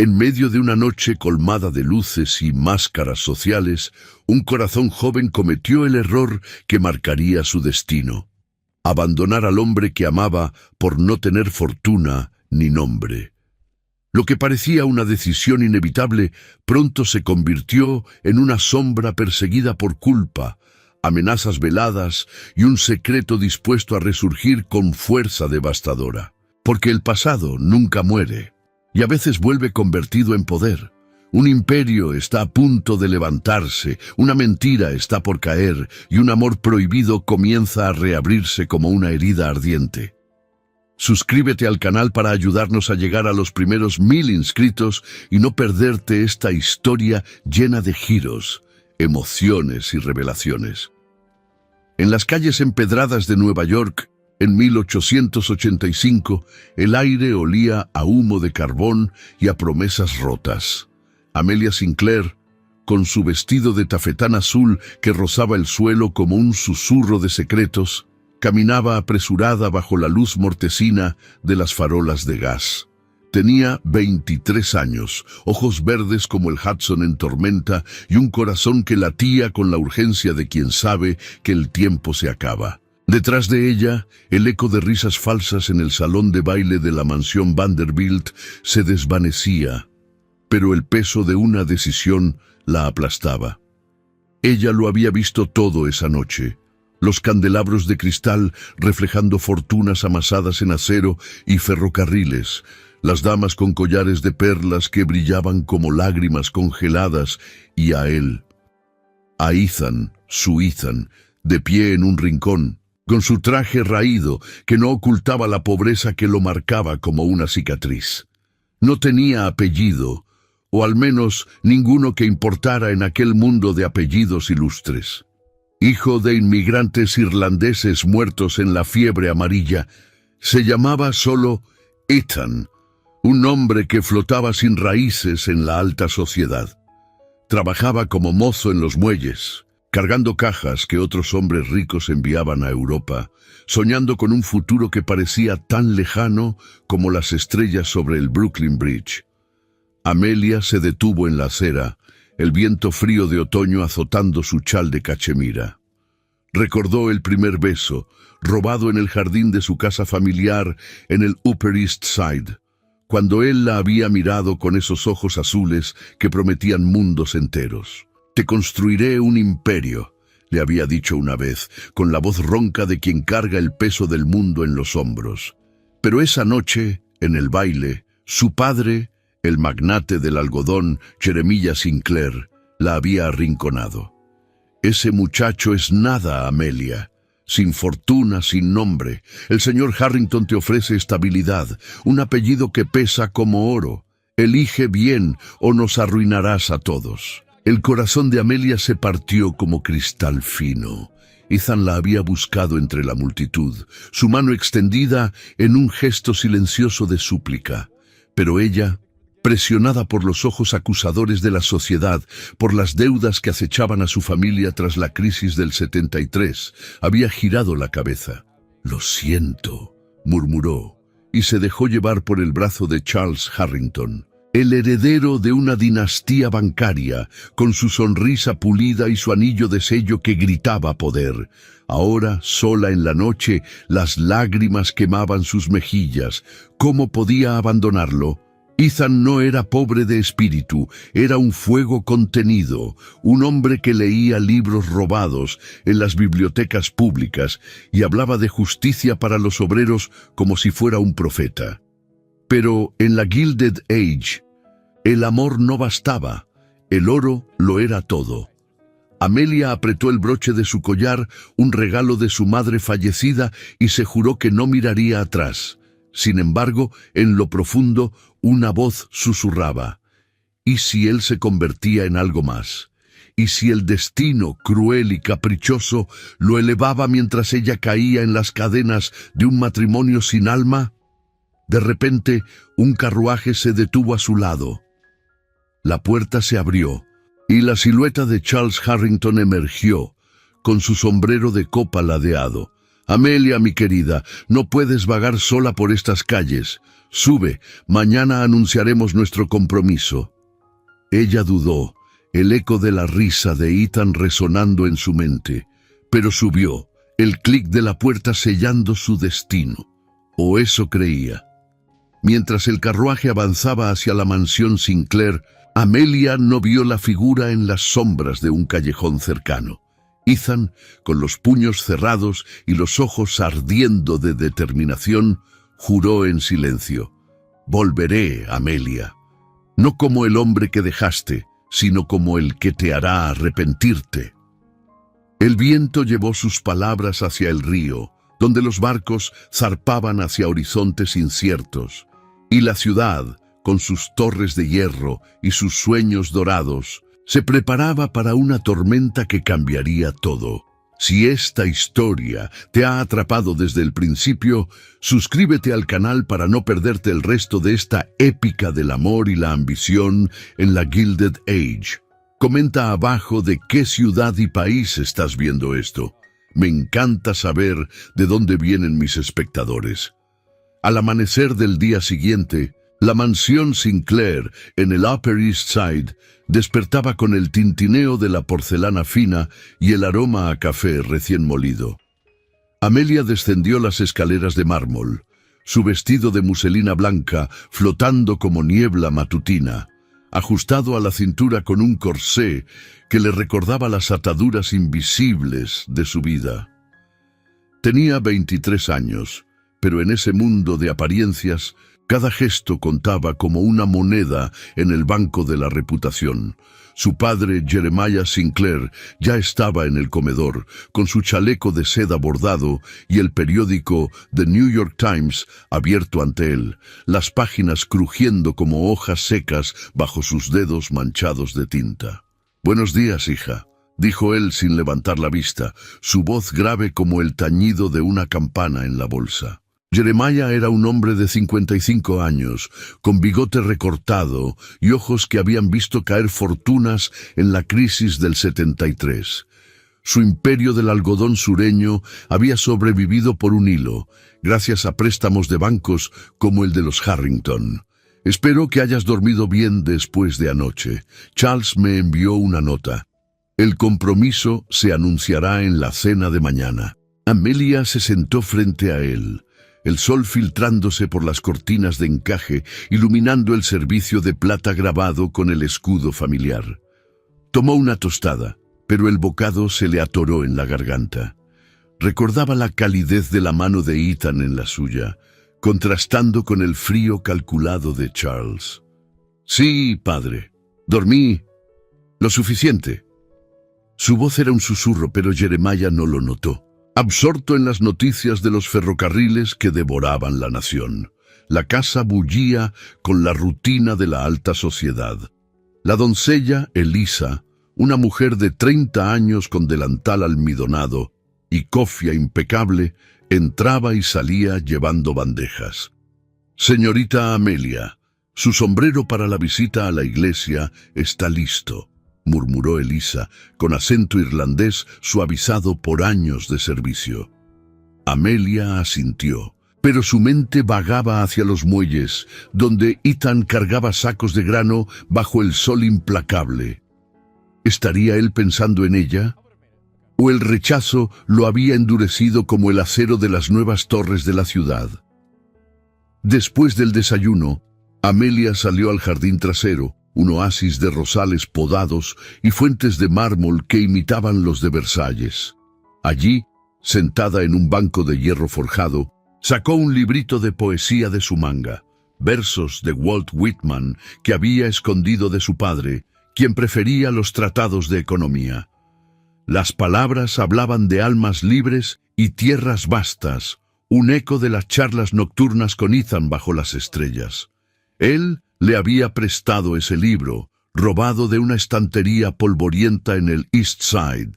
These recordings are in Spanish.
En medio de una noche colmada de luces y máscaras sociales, un corazón joven cometió el error que marcaría su destino: abandonar al hombre que amaba por no tener fortuna ni nombre. Lo que parecía una decisión inevitable pronto se convirtió en una sombra perseguida por culpa, amenazas veladas y un secreto dispuesto a resurgir con fuerza devastadora. Porque el pasado nunca muere, y a veces vuelve convertido en poder. Un imperio está a punto de levantarse, una mentira está por caer, y un amor prohibido comienza a reabrirse como una herida ardiente. Suscríbete al canal para ayudarnos a llegar a los primeros 1000 inscritos y no perderte esta historia llena de giros, emociones y revelaciones. En las calles empedradas de Nueva York, en 1885, el aire olía a humo de carbón y a promesas rotas. Amelia Sinclair, con su vestido de tafetán azul que rozaba el suelo como un susurro de secretos, caminaba apresurada bajo la luz mortecina de las farolas de gas. Tenía 23 años, ojos verdes como el Hudson en tormenta y un corazón que latía con la urgencia de quien sabe que el tiempo se acaba. Detrás de ella, el eco de risas falsas en el salón de baile de la mansión Vanderbilt se desvanecía, pero el peso de una decisión la aplastaba. Ella lo había visto todo esa noche: los candelabros de cristal reflejando fortunas amasadas en acero y ferrocarriles, las damas con collares de perlas que brillaban como lágrimas congeladas, y a él, a Ethan, su Ethan, de pie en un rincón, con su traje raído que no ocultaba la pobreza que lo marcaba como una cicatriz. No tenía apellido, o al menos ninguno que importara en aquel mundo de apellidos ilustres. Hijo de inmigrantes irlandeses muertos en la fiebre amarilla, se llamaba solo Ethan, un hombre que flotaba sin raíces en la alta sociedad. Trabajaba como mozo en los muelles, cargando cajas que otros hombres ricos enviaban a Europa, soñando con un futuro que parecía tan lejano como las estrellas sobre el Brooklyn Bridge. Amelia se detuvo en la acera, el viento frío de otoño azotando su chal de cachemira. Recordó el primer beso, robado en el jardín de su casa familiar en el Upper East Side, cuando él la había mirado con esos ojos azules que prometían mundos enteros. «Te construiré un imperio», le había dicho una vez, con la voz ronca de quien carga el peso del mundo en los hombros. Pero esa noche, en el baile, su padre, el magnate del algodón, Jeremiah Sinclair, la había arrinconado. «Ese muchacho es nada, Amelia. Sin fortuna, sin nombre. El señor Harrington te ofrece estabilidad, un apellido que pesa como oro. Elige bien o nos arruinarás a todos». El corazón de Amelia se partió como cristal fino. Ethan la había buscado entre la multitud, su mano extendida en un gesto silencioso de súplica. Pero ella, presionada por los ojos acusadores de la sociedad, por las deudas que acechaban a su familia tras la crisis del 73, había girado la cabeza. «Lo siento», murmuró, y se dejó llevar por el brazo de Charles Harrington, el heredero de una dinastía bancaria, con su sonrisa pulida y su anillo de sello que gritaba poder. Ahora, sola en la noche, las lágrimas quemaban sus mejillas. ¿Cómo podía abandonarlo? Ethan no era pobre de espíritu, era un fuego contenido, un hombre que leía libros robados en las bibliotecas públicas y hablaba de justicia para los obreros como si fuera un profeta. Pero en la Gilded Age, el amor no bastaba, el oro lo era todo. Amelia apretó el broche de su collar, un regalo de su madre fallecida, y se juró que no miraría atrás. Sin embargo, en lo profundo, una voz susurraba: ¿y si él se convertía en algo más? ¿Y si el destino, cruel y caprichoso, lo elevaba mientras ella caía en las cadenas de un matrimonio sin alma? De repente, un carruaje se detuvo a su lado. La puerta se abrió, y la silueta de Charles Harrington emergió, con su sombrero de copa ladeado, Amelia, mi querida, no puedes vagar sola por estas calles. Sube, mañana anunciaremos nuestro compromiso. Ella dudó, el eco de la risa de Ethan resonando en su mente, pero subió, el clic de la puerta sellando su destino. O eso creía. Mientras el carruaje avanzaba hacia la mansión Sinclair, Amelia no vio la figura en las sombras de un callejón cercano. Ethan, con los puños cerrados y los ojos ardiendo de determinación, juró en silencio: «Volveré, Amelia. No como el hombre que dejaste, sino como el que te hará arrepentirte». El viento llevó sus palabras hacia el río, donde los barcos zarpaban hacia horizontes inciertos, y la ciudad, con sus torres de hierro y sus sueños dorados, se preparaba para una tormenta que cambiaría todo. Si esta historia te ha atrapado desde el principio, suscríbete al canal para no perderte el resto de esta épica del amor y la ambición en la Gilded Age. Comenta abajo de qué ciudad y país estás viendo esto. Me encanta saber de dónde vienen mis espectadores. Al amanecer del día siguiente, la mansión Sinclair en el Upper East Side despertaba con el tintineo de la porcelana fina y el aroma a café recién molido. Amelia descendió las escaleras de mármol, su vestido de muselina blanca flotando como niebla matutina, ajustado a la cintura con un corsé que le recordaba las ataduras invisibles de su vida. Tenía 23 años, pero en ese mundo de apariencias, cada gesto contaba como una moneda en el banco de la reputación. Su padre, Jeremiah Sinclair, ya estaba en el comedor, con su chaleco de seda bordado y el periódico The New York Times abierto ante él, las páginas crujiendo como hojas secas bajo sus dedos manchados de tinta. «Buenos días, hija», dijo él sin levantar la vista, su voz grave como el tañido de una campana en la bolsa. Jeremiah era un hombre de 55 años, con bigote recortado y ojos que habían visto caer fortunas en la crisis del 73. Su imperio del algodón sureño había sobrevivido por un hilo, gracias a préstamos de bancos como el de los Harrington. «Espero que hayas dormido bien después de anoche. Charles me envió una nota. El compromiso se anunciará en la cena de mañana». Amelia se sentó frente a él, el sol filtrándose por las cortinas de encaje, iluminando el servicio de plata grabado con el escudo familiar. Tomó una tostada, pero el bocado se le atoró en la garganta. Recordaba la calidez de la mano de Ethan en la suya, contrastando con el frío calculado de Charles. «Sí, padre. Dormí lo suficiente». Su voz era un susurro, pero Jeremiah no lo notó. Absorto en las noticias de los ferrocarriles que devoraban la nación, la casa bullía con la rutina de la alta sociedad. La doncella, Elisa, una mujer de 30 años con delantal almidonado y cofia impecable, entraba y salía llevando bandejas. «Señorita Amelia, su sombrero para la visita a la iglesia está listo», murmuró Elisa, con acento irlandés suavizado por años de servicio. Amelia asintió, pero su mente vagaba hacia los muelles, donde Ethan cargaba sacos de grano bajo el sol implacable. ¿Estaría él pensando en ella? ¿O el rechazo lo había endurecido como el acero de las nuevas torres de la ciudad? Después del desayuno, Amelia salió al jardín trasero, un oasis de rosales podados y fuentes de mármol que imitaban los de Versalles. Allí, sentada en un banco de hierro forjado, sacó un librito de poesía de su manga, versos de Walt Whitman que había escondido de su padre, quien prefería los tratados de economía. Las palabras hablaban de almas libres y tierras vastas, un eco de las charlas nocturnas con Ethan bajo las estrellas. Él le había prestado ese libro, robado de una estantería polvorienta en el East Side.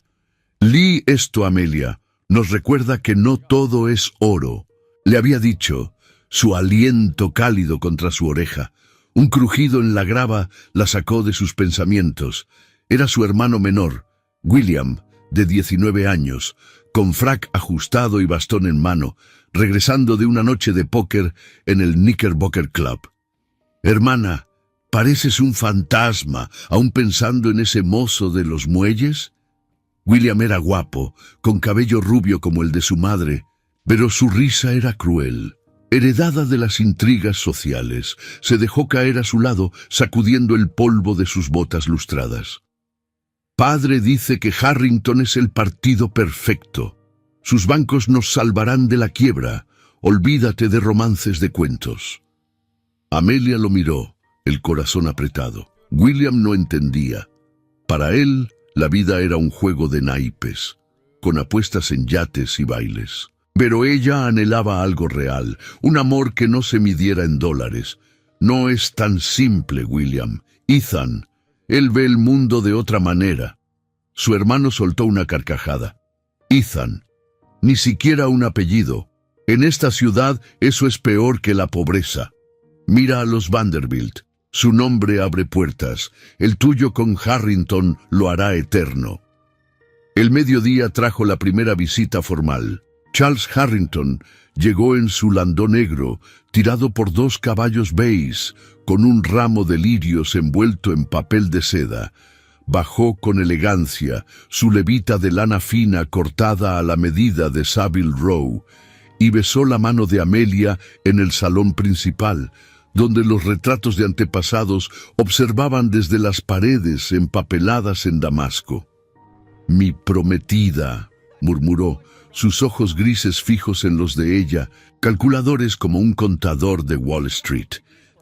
«Lee esto, Amelia, nos recuerda que no todo es oro», le había dicho, su aliento cálido contra su oreja. Un crujido en la grava la sacó de sus pensamientos. Era su hermano menor, William, de 19 años, con frac ajustado y bastón en mano, regresando de una noche de póker en el Knickerbocker Club. «Hermana, pareces un fantasma, aún pensando en ese mozo de los muelles». William era guapo, con cabello rubio como el de su madre, pero su risa era cruel. Heredada de las intrigas sociales, se dejó caer a su lado, sacudiendo el polvo de sus botas lustradas. «Padre dice que Harrington es el partido perfecto. Sus bancos nos salvarán de la quiebra. Olvídate de romances de cuentos». Amelia lo miró, el corazón apretado. William no entendía. Para él, la vida era un juego de naipes, con apuestas en yates y bailes. Pero ella anhelaba algo real, un amor que no se midiera en dólares. «No es tan simple, William. Ethan, él ve el mundo de otra manera». Su hermano soltó una carcajada. «Ethan, ni siquiera un apellido. En esta ciudad eso es peor que la pobreza. Mira a los Vanderbilt. Su nombre abre puertas. El tuyo con Harrington lo hará eterno». El mediodía trajo la primera visita formal. Charles Harrington llegó en su landó negro, tirado por 2 caballos beige, con un ramo de lirios envuelto en papel de seda. Bajó con elegancia, su levita de lana fina cortada a la medida de Savile Row, y besó la mano de Amelia en el salón principal, donde los retratos de antepasados observaban desde las paredes empapeladas en damasco. «Mi prometida», murmuró, sus ojos grises fijos en los de ella, calculadores como un contador de Wall Street.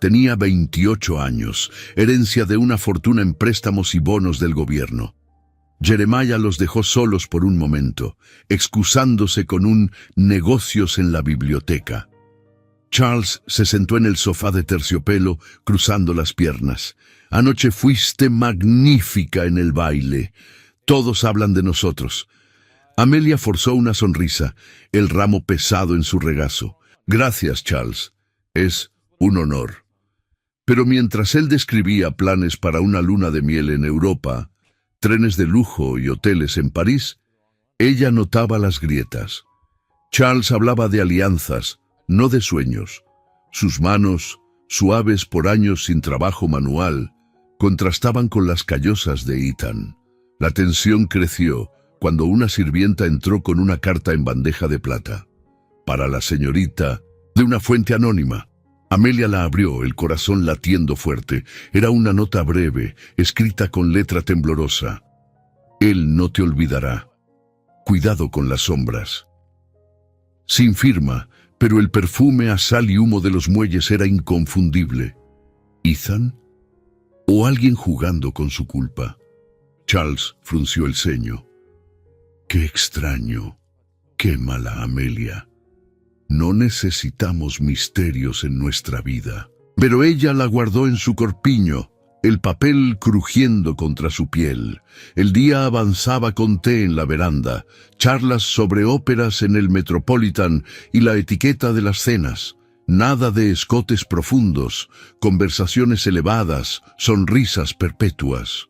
Tenía 28 años, herencia de una fortuna en préstamos y bonos del gobierno. Jeremiah los dejó solos por un momento, excusándose con un «negocios en la biblioteca». Charles se sentó en el sofá de terciopelo, cruzando las piernas. «Anoche fuiste magnífica en el baile. Todos hablan de nosotros». Amelia forzó una sonrisa, el ramo pesado en su regazo. «Gracias, Charles. Es un honor». Pero mientras él describía planes para una luna de miel en Europa, trenes de lujo y hoteles en París, ella notaba las grietas. Charles hablaba de alianzas, no de sueños. Sus manos, suaves por años sin trabajo manual, contrastaban con las callosas de Ethan. La tensión creció cuando una sirvienta entró con una carta en bandeja de plata. «Para la señorita», de una fuente anónima. Amelia la abrió, el corazón latiendo fuerte. Era una nota breve, escrita con letra temblorosa. «Él no te olvidará. Cuidado con las sombras». Sin firma, pero el perfume a sal y humo de los muelles era inconfundible. ¿Ethan? ¿O alguien jugando con su culpa? Charles frunció el ceño. «Qué extraño. Qué mala Amelia. No necesitamos misterios en nuestra vida». Pero ella la guardó en su corpiño, el papel crujiendo contra su piel. El día avanzaba con té en la veranda, charlas sobre óperas en el Metropolitan y la etiqueta de las cenas. Nada de escotes profundos, conversaciones elevadas, sonrisas perpetuas.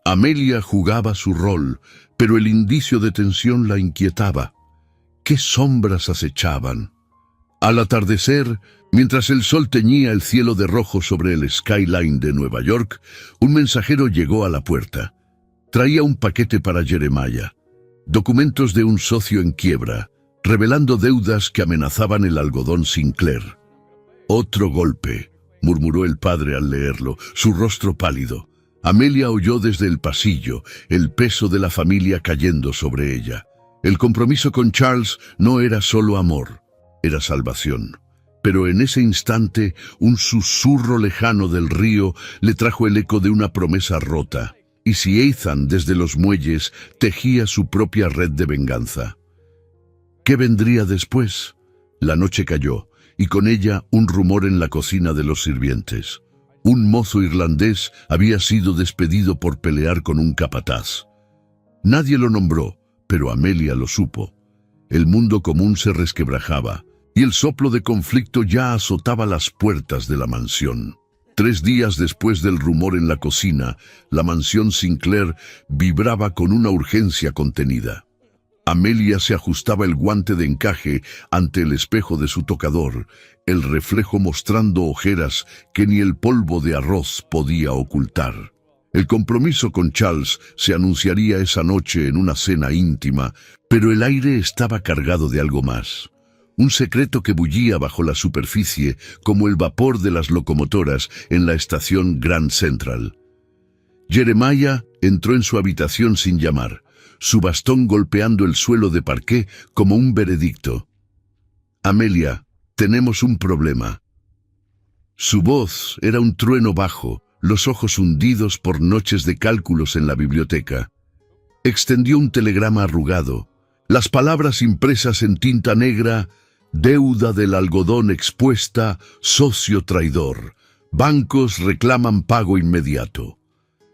Amelia jugaba su rol, pero el indicio de tensión la inquietaba. ¿Qué sombras acechaban? Al atardecer, mientras el sol teñía el cielo de rojo sobre el skyline de Nueva York, un mensajero llegó a la puerta. Traía un paquete para Jeremiah, documentos de un socio en quiebra, revelando deudas que amenazaban el algodón Sinclair. «Otro golpe», murmuró el padre al leerlo, su rostro pálido. Amelia oyó desde el pasillo, el peso de la familia cayendo sobre ella. El compromiso con Charles no era solo amor, era salvación. Pero en ese instante, un susurro lejano del río le trajo el eco de una promesa rota. Y si Ethan, desde los muelles, tejía su propia red de venganza. ¿Qué vendría después? La noche cayó, y con ella un rumor en la cocina de los sirvientes. Un mozo irlandés había sido despedido por pelear con un capataz. Nadie lo nombró, pero Amelia lo supo. El mundo común se resquebrajaba, y el soplo de conflicto ya azotaba las puertas de la mansión. 3 días después del rumor en la cocina, la mansión Sinclair vibraba con una urgencia contenida. Amelia se ajustaba el guante de encaje ante el espejo de su tocador, el reflejo mostrando ojeras que ni el polvo de arroz podía ocultar. El compromiso con Charles se anunciaría esa noche en una cena íntima, pero el aire estaba cargado de algo más. Un secreto que bullía bajo la superficie como el vapor de las locomotoras en la estación Grand Central. Jeremiah entró en su habitación sin llamar, su bastón golpeando el suelo de parqué como un veredicto. «Amelia, tenemos un problema». Su voz era un trueno bajo, los ojos hundidos por noches de cálculos en la biblioteca. Extendió un telegrama arrugado, las palabras impresas en tinta negra: «Deuda del algodón expuesta, socio traidor. Bancos reclaman pago inmediato».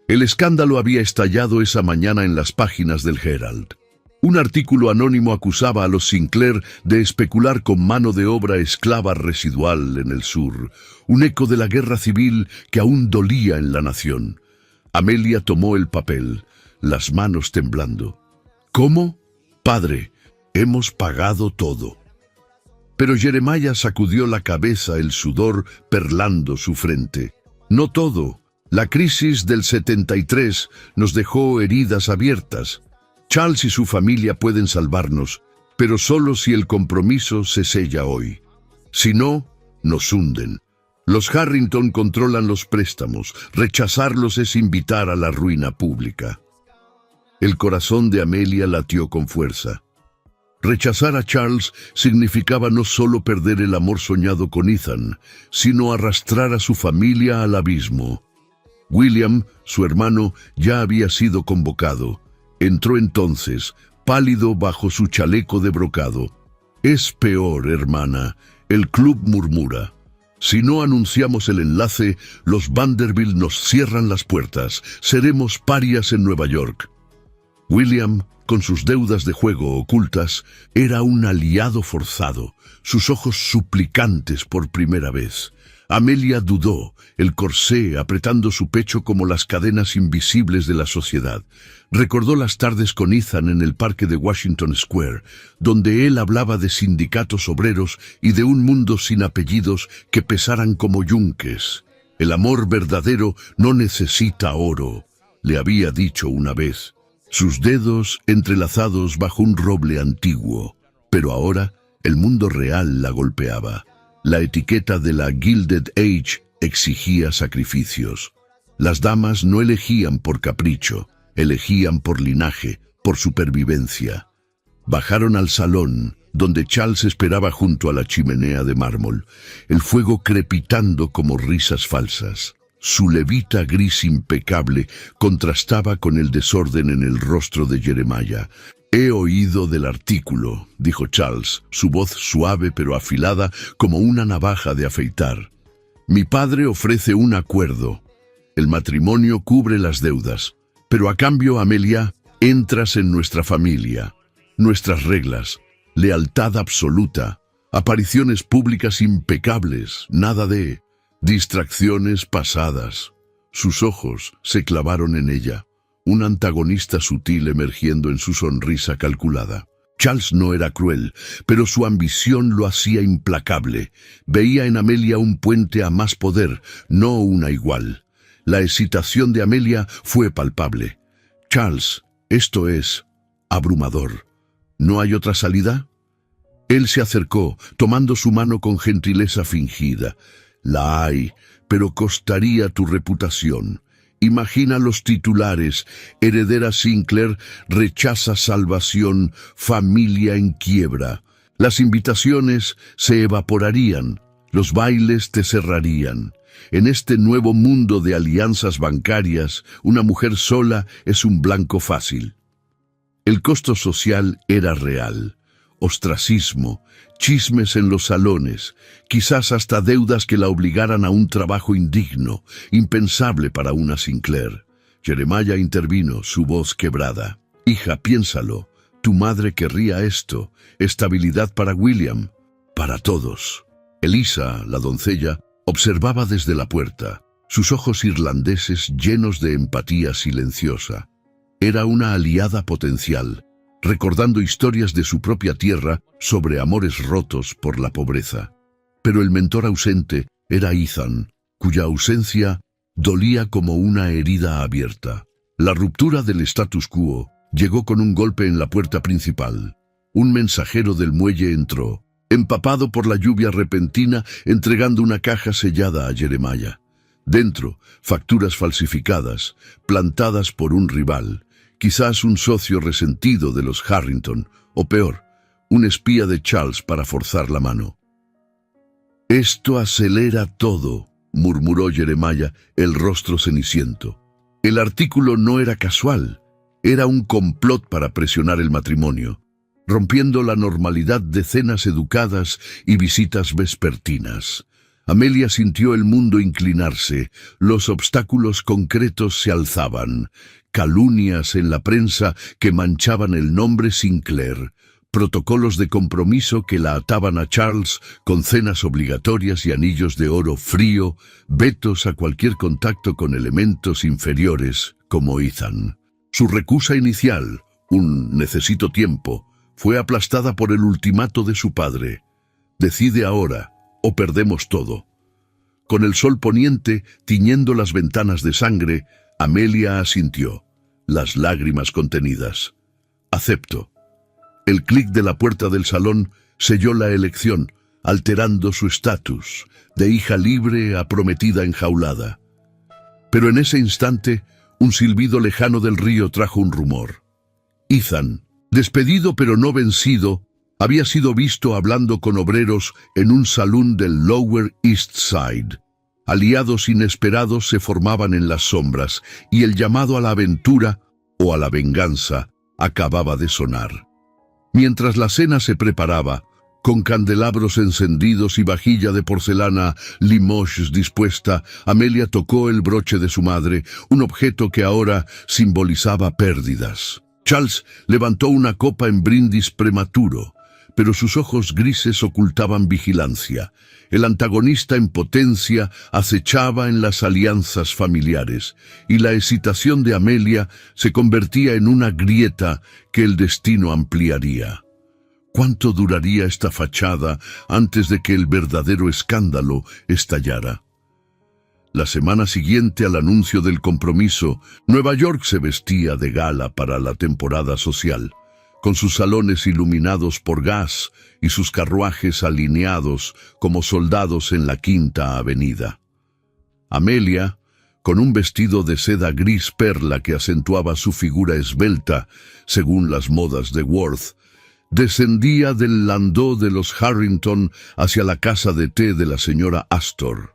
El escándalo había estallado esa mañana en las páginas del Herald. Un artículo anónimo acusaba a los Sinclair de especular con mano de obra esclava residual en el sur, un eco de la guerra civil que aún dolía en la nación. Amelia tomó el papel, las manos temblando. «¿Cómo? Padre, hemos pagado todo». Pero Jeremiah sacudió la cabeza, el sudor perlando su frente. «No todo. La crisis del 73 nos dejó heridas abiertas. Charles y su familia pueden salvarnos, pero solo si el compromiso se sella hoy. Si no, nos hunden. Los Harrington controlan los préstamos. Rechazarlos es invitar a la ruina pública». El corazón de Amelia latió con fuerza. Rechazar a Charles significaba no solo perder el amor soñado con Ethan, sino arrastrar a su familia al abismo. William, su hermano, ya había sido convocado. Entró entonces, pálido bajo su chaleco de brocado. «Es peor, hermana», el club murmura. «Si no anunciamos el enlace, los Vanderbilt nos cierran las puertas. Seremos parias en Nueva York». William, con sus deudas de juego ocultas, era un aliado forzado, sus ojos suplicantes por primera vez. Amelia dudó, el corsé apretando su pecho como las cadenas invisibles de la sociedad. Recordó las tardes con Ethan en el parque de Washington Square, donde él hablaba de sindicatos obreros y de un mundo sin apellidos que pesaran como yunques. «El amor verdadero no necesita oro», le había dicho una vez. Sus dedos entrelazados bajo un roble antiguo. Pero ahora el mundo real la golpeaba. La etiqueta de la Gilded Age exigía sacrificios. Las damas no elegían por capricho, elegían por linaje, por supervivencia. Bajaron al salón, donde Charles esperaba junto a la chimenea de mármol, el fuego crepitando como risas falsas. Su levita gris impecable contrastaba con el desorden en el rostro de Jeremiah. «He oído del artículo», dijo Charles, su voz suave pero afilada como una navaja de afeitar. «Mi padre ofrece un acuerdo. El matrimonio cubre las deudas, pero a cambio, Amelia, entras en nuestra familia. Nuestras reglas, lealtad absoluta, apariciones públicas impecables, nada de distracciones pasadas». Sus ojos se clavaron en ella, un antagonista sutil emergiendo en su sonrisa calculada. Charles no era cruel, pero su ambición lo hacía implacable. Veía en Amelia un puente a más poder, no una igual. La excitación de Amelia fue palpable. «Charles, esto es abrumador. ¿No hay otra salida?» Él se acercó, tomando su mano con gentileza fingida. «La hay, pero costaría tu reputación. Imagina los titulares: heredera Sinclair rechaza salvación, familia en quiebra. Las invitaciones se evaporarían, los bailes te cerrarían. En este nuevo mundo de alianzas bancarias, una mujer sola es un blanco fácil». El costo social era real. Ostracismo, chismes en los salones, quizás hasta deudas que la obligaran a un trabajo indigno, impensable para una Sinclair. Jeremiah intervino, su voz quebrada. «Hija, piénsalo. Tu madre querría esto. Estabilidad para William, para todos». Elisa, la doncella, observaba desde la puerta, sus ojos irlandeses llenos de empatía silenciosa. Era una aliada potencial. recordando historias de su propia tierra sobre amores rotos por la pobreza. Pero el mentor ausente era Ethan, cuya ausencia dolía como una herida abierta. La ruptura del status quo llegó con un golpe en la puerta principal. Un mensajero del muelle entró, empapado por la lluvia repentina, entregando una caja sellada a Jeremiah. Dentro, facturas falsificadas, plantadas por un rival, quizás un socio resentido de los Harrington, o peor, un espía de Charles para forzar la mano. «Esto acelera todo», murmuró Jeremiah, el rostro ceniciento. El artículo no era casual, era un complot para presionar el matrimonio, rompiendo la normalidad de cenas educadas y visitas vespertinas. Amelia sintió el mundo inclinarse, los obstáculos concretos se alzaban, calumnias en la prensa que manchaban el nombre Sinclair, protocolos de compromiso que la ataban a Charles con cenas obligatorias y anillos de oro frío, vetos a cualquier contacto con elementos inferiores como Ethan. Su recusa inicial, un «necesito tiempo», fue aplastada por el ultimato de su padre. «Decide ahora, o perdemos todo». Con el sol poniente tiñendo las ventanas de sangre, Amelia asintió, las lágrimas contenidas. «Acepto». El clic de la puerta del salón selló la elección, alterando su estatus, de hija libre a prometida enjaulada. Pero en ese instante, un silbido lejano del río trajo un rumor. Ethan, despedido pero no vencido, había sido visto hablando con obreros en un salón del Lower East Side. Aliados inesperados se formaban en las sombras, y el llamado a la aventura, o a la venganza, acababa de sonar. Mientras la cena se preparaba, con candelabros encendidos y vajilla de porcelana Limoges dispuesta, Amelia tocó el broche de su madre, un objeto que ahora simbolizaba pérdidas. Charles levantó una copa en brindis prematuro, pero sus ojos grises ocultaban vigilancia. El antagonista en potencia acechaba en las alianzas familiares, y la excitación de Amelia se convertía en una grieta que el destino ampliaría. ¿Cuánto duraría esta fachada antes de que el verdadero escándalo estallara? La semana siguiente al anuncio del compromiso, Nueva York se vestía de gala para la temporada social, con sus salones iluminados por gas y sus carruajes alineados como soldados en la Quinta Avenida. Amelia, con un vestido de seda gris perla que acentuaba su figura esbelta, según las modas de Worth, descendía del landó de los Harrington hacia la casa de té de la señora Astor.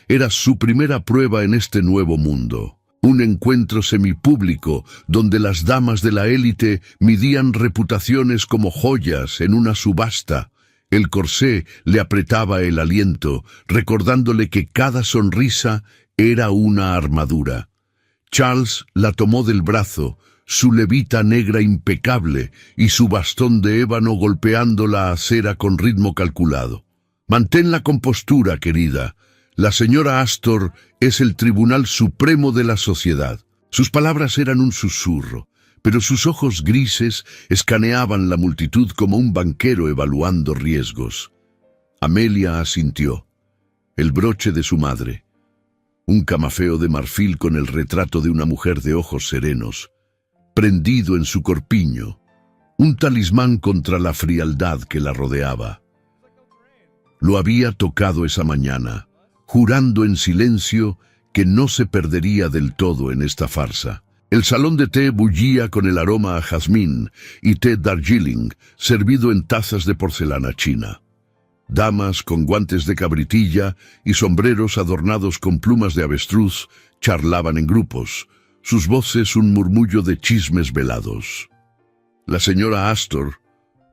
Era su primera prueba en este nuevo mundo. Un encuentro semipúblico donde las damas de la élite midían reputaciones como joyas en una subasta. El corsé le apretaba el aliento, recordándole que cada sonrisa era una armadura. Charles la tomó del brazo, su levita negra impecable y su bastón de ébano golpeando la acera con ritmo calculado. «Mantén la compostura, querida. La señora Astor es el tribunal supremo de la sociedad». Sus palabras eran un susurro, pero sus ojos grises escaneaban la multitud como un banquero evaluando riesgos. Amelia asintió. El broche de su madre. Un camafeo de marfil con el retrato de una mujer de ojos serenos, prendido en su corpiño. Un talismán contra la frialdad que la rodeaba. Lo había tocado esa mañana, jurando en silencio que no se perdería del todo en esta farsa. El salón de té bullía con el aroma a jazmín y té Darjeeling, servido en tazas de porcelana china. Damas con guantes de cabritilla y sombreros adornados con plumas de avestruz charlaban en grupos, sus voces un murmullo de chismes velados. La señora Astor,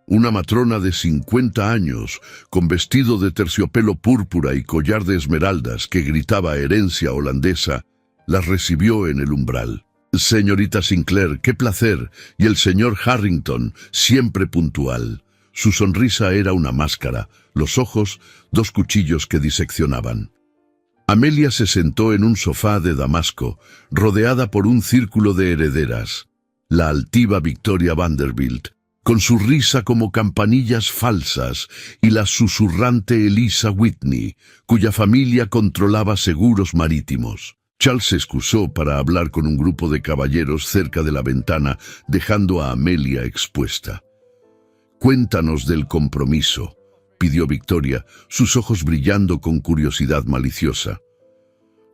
una matrona de 50 años, con vestido de terciopelo púrpura y collar de esmeraldas que gritaba herencia holandesa, las recibió en el umbral. «Señorita Sinclair, qué placer», y el señor Harrington, siempre puntual. Su sonrisa era una máscara, los ojos, dos cuchillos que diseccionaban. Amelia se sentó en un sofá de damasco, rodeada por un círculo de herederas. La altiva Victoria Vanderbilt, con su risa como campanillas falsas, y la susurrante Eliza Whitney, cuya familia controlaba seguros marítimos. Charles se excusó para hablar con un grupo de caballeros cerca de la ventana, dejando a Amelia expuesta. «Cuéntanos del compromiso», pidió Victoria, sus ojos brillando con curiosidad maliciosa.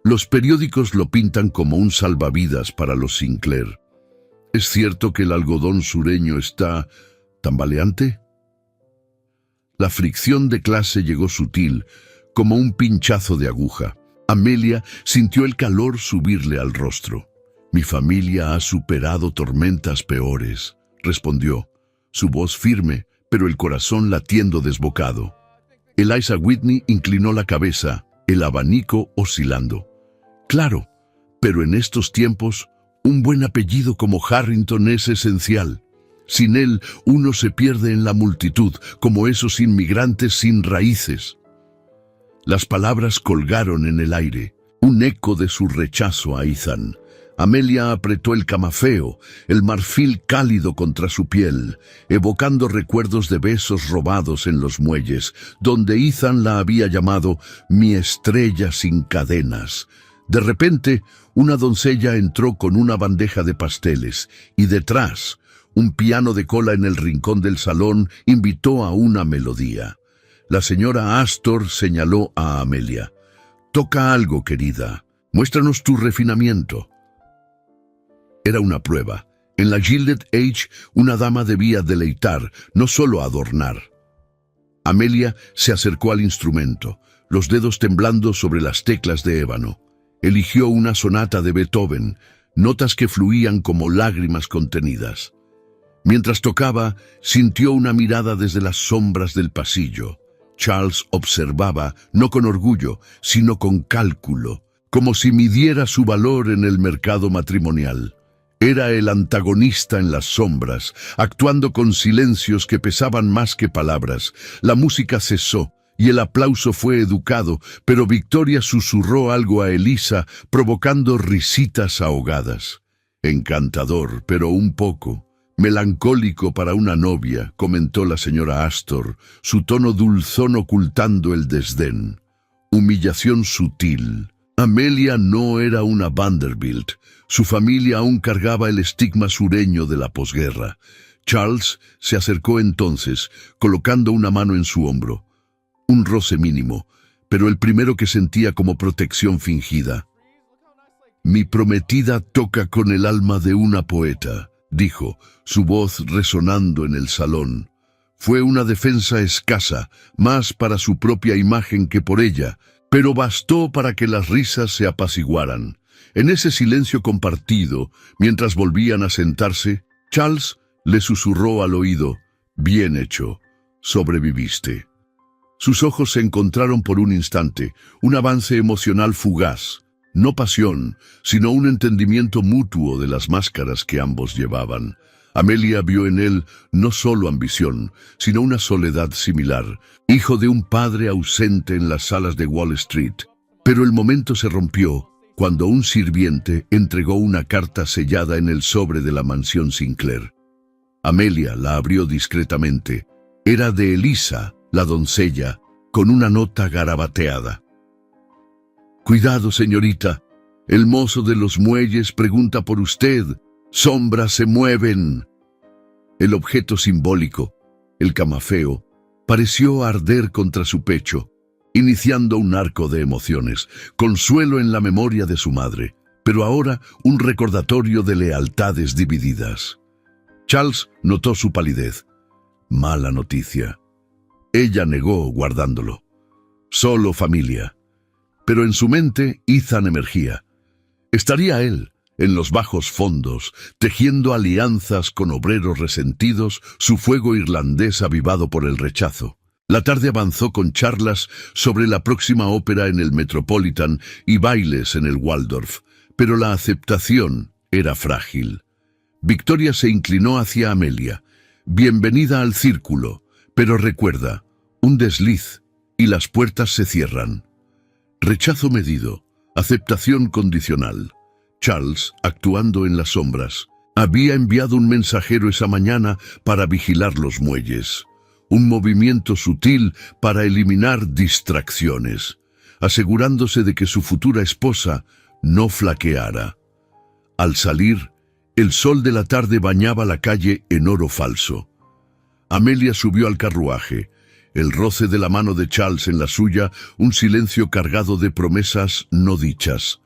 «Los periódicos lo pintan como un salvavidas para los Sinclair. ¿Es cierto que el algodón sureño está tambaleante?» La fricción de clase llegó sutil, como un pinchazo de aguja. Amelia sintió el calor subirle al rostro. «Mi familia ha superado tormentas peores», respondió, su voz firme, pero el corazón latiendo desbocado. Eliza Whitney inclinó la cabeza, el abanico oscilando. «Claro, pero en estos tiempos, un buen apellido como Harrington es esencial. Sin él, uno se pierde en la multitud, como esos inmigrantes sin raíces». Las palabras colgaron en el aire, un eco de su rechazo a Ethan. Amelia apretó el camafeo, el marfil cálido contra su piel, evocando recuerdos de besos robados en los muelles, donde Ethan la había llamado «mi estrella sin cadenas». De repente, una doncella entró con una bandeja de pasteles, y detrás, un piano de cola en el rincón del salón invitó a una melodía. La señora Astor señaló a Amelia. «Toca algo, querida. Muéstranos tu refinamiento». Era una prueba. En la Gilded Age, una dama debía deleitar, no solo adornar. Amelia se acercó al instrumento, los dedos temblando sobre las teclas de ébano. Eligió una sonata de Beethoven, notas que fluían como lágrimas contenidas. Mientras tocaba, sintió una mirada desde las sombras del pasillo. Charles observaba, no con orgullo, sino con cálculo, como si midiera su valor en el mercado matrimonial. Era el antagonista en las sombras, actuando con silencios que pesaban más que palabras. La música cesó, y el aplauso fue educado, pero Victoria susurró algo a Eliza, provocando risitas ahogadas. «Encantador, pero un poco melancólico para una novia», comentó la señora Astor, su tono dulzón ocultando el desdén. Humillación sutil. Amelia no era una Vanderbilt. Su familia aún cargaba el estigma sureño de la posguerra. Charles se acercó entonces, colocando una mano en su hombro. Un roce mínimo, pero el primero que sentía como protección fingida. «Mi prometida toca con el alma de una poeta», dijo, su voz resonando en el salón. Fue una defensa escasa, más para su propia imagen que por ella, pero bastó para que las risas se apaciguaran. En ese silencio compartido, mientras volvían a sentarse, Charles le susurró al oído: «Bien hecho, sobreviviste». Sus ojos se encontraron por un instante, un avance emocional fugaz. No pasión, sino un entendimiento mutuo de las máscaras que ambos llevaban. Amelia vio en él no solo ambición, sino una soledad similar, hijo de un padre ausente en las salas de Wall Street. Pero el momento se rompió cuando un sirviente entregó una carta sellada en el sobre de la mansión Sinclair. Amelia la abrió discretamente. Era de Eliza, la doncella, con una nota garabateada. «Cuidado, señorita. El mozo de los muelles pregunta por usted. Sombras se mueven». El objeto simbólico, el camafeo, pareció arder contra su pecho, iniciando un arco de emociones, consuelo en la memoria de su madre, pero ahora un recordatorio de lealtades divididas. Charles notó su palidez. Mala noticia. Ella negó guardándolo. Solo familia. Pero en su mente Ethan emergía. Estaría él, en los bajos fondos, tejiendo alianzas con obreros resentidos, su fuego irlandés avivado por el rechazo. La tarde avanzó con charlas sobre la próxima ópera en el Metropolitan y bailes en el Waldorf, pero la aceptación era frágil. Victoria se inclinó hacia Amelia. «Bienvenida al círculo, pero recuerda, un desliz y las puertas se cierran». Rechazo medido, aceptación condicional. Charles, actuando en las sombras, Había enviado un mensajero esa mañana para vigilar los muelles. Un movimiento sutil para eliminar distracciones, asegurándose de que su futura esposa no flaqueara. Al salir, el sol de la tarde bañaba la calle en oro falso. Amelia subió al carruaje, el roce de la mano de Charles en la suya, un silencio cargado de promesas no dichas.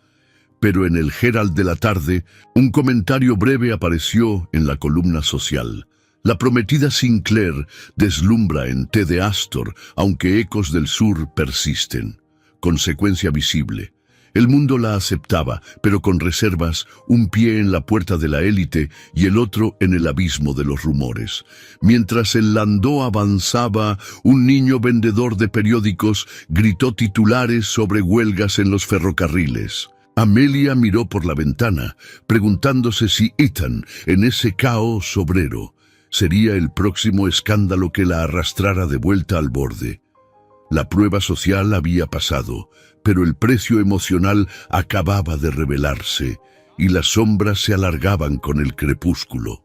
Pero en el Herald de la tarde, un comentario breve apareció en la columna social. La prometida Sinclair deslumbra en Té de Astor, aunque ecos del sur persisten. Consecuencia visible. El mundo la aceptaba, pero con reservas, un pie en la puerta de la élite y el otro en el abismo de los rumores. Mientras el landó avanzaba, un niño vendedor de periódicos gritó titulares sobre huelgas en los ferrocarriles. Amelia miró por la ventana, preguntándose si Ethan, en ese caos obrero, sería el próximo escándalo que la arrastrara de vuelta al borde. La prueba social había pasado, pero el precio emocional acababa de revelarse, y las sombras se alargaban con el crepúsculo.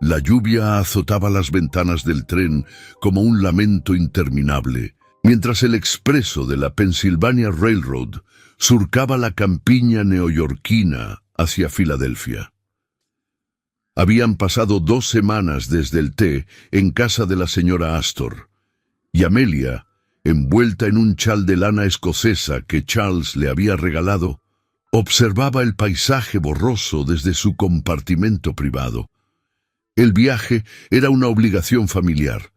La lluvia azotaba las ventanas del tren como un lamento interminable, mientras el expreso de la Pennsylvania Railroad surcaba la campiña neoyorquina hacia Filadelfia. Habían pasado 2 semanas desde el té en casa de la señora Astor, y Amelia, envuelta en un chal de lana escocesa que Charles le había regalado, observaba el paisaje borroso desde su compartimento privado. El viaje era una obligación familiar.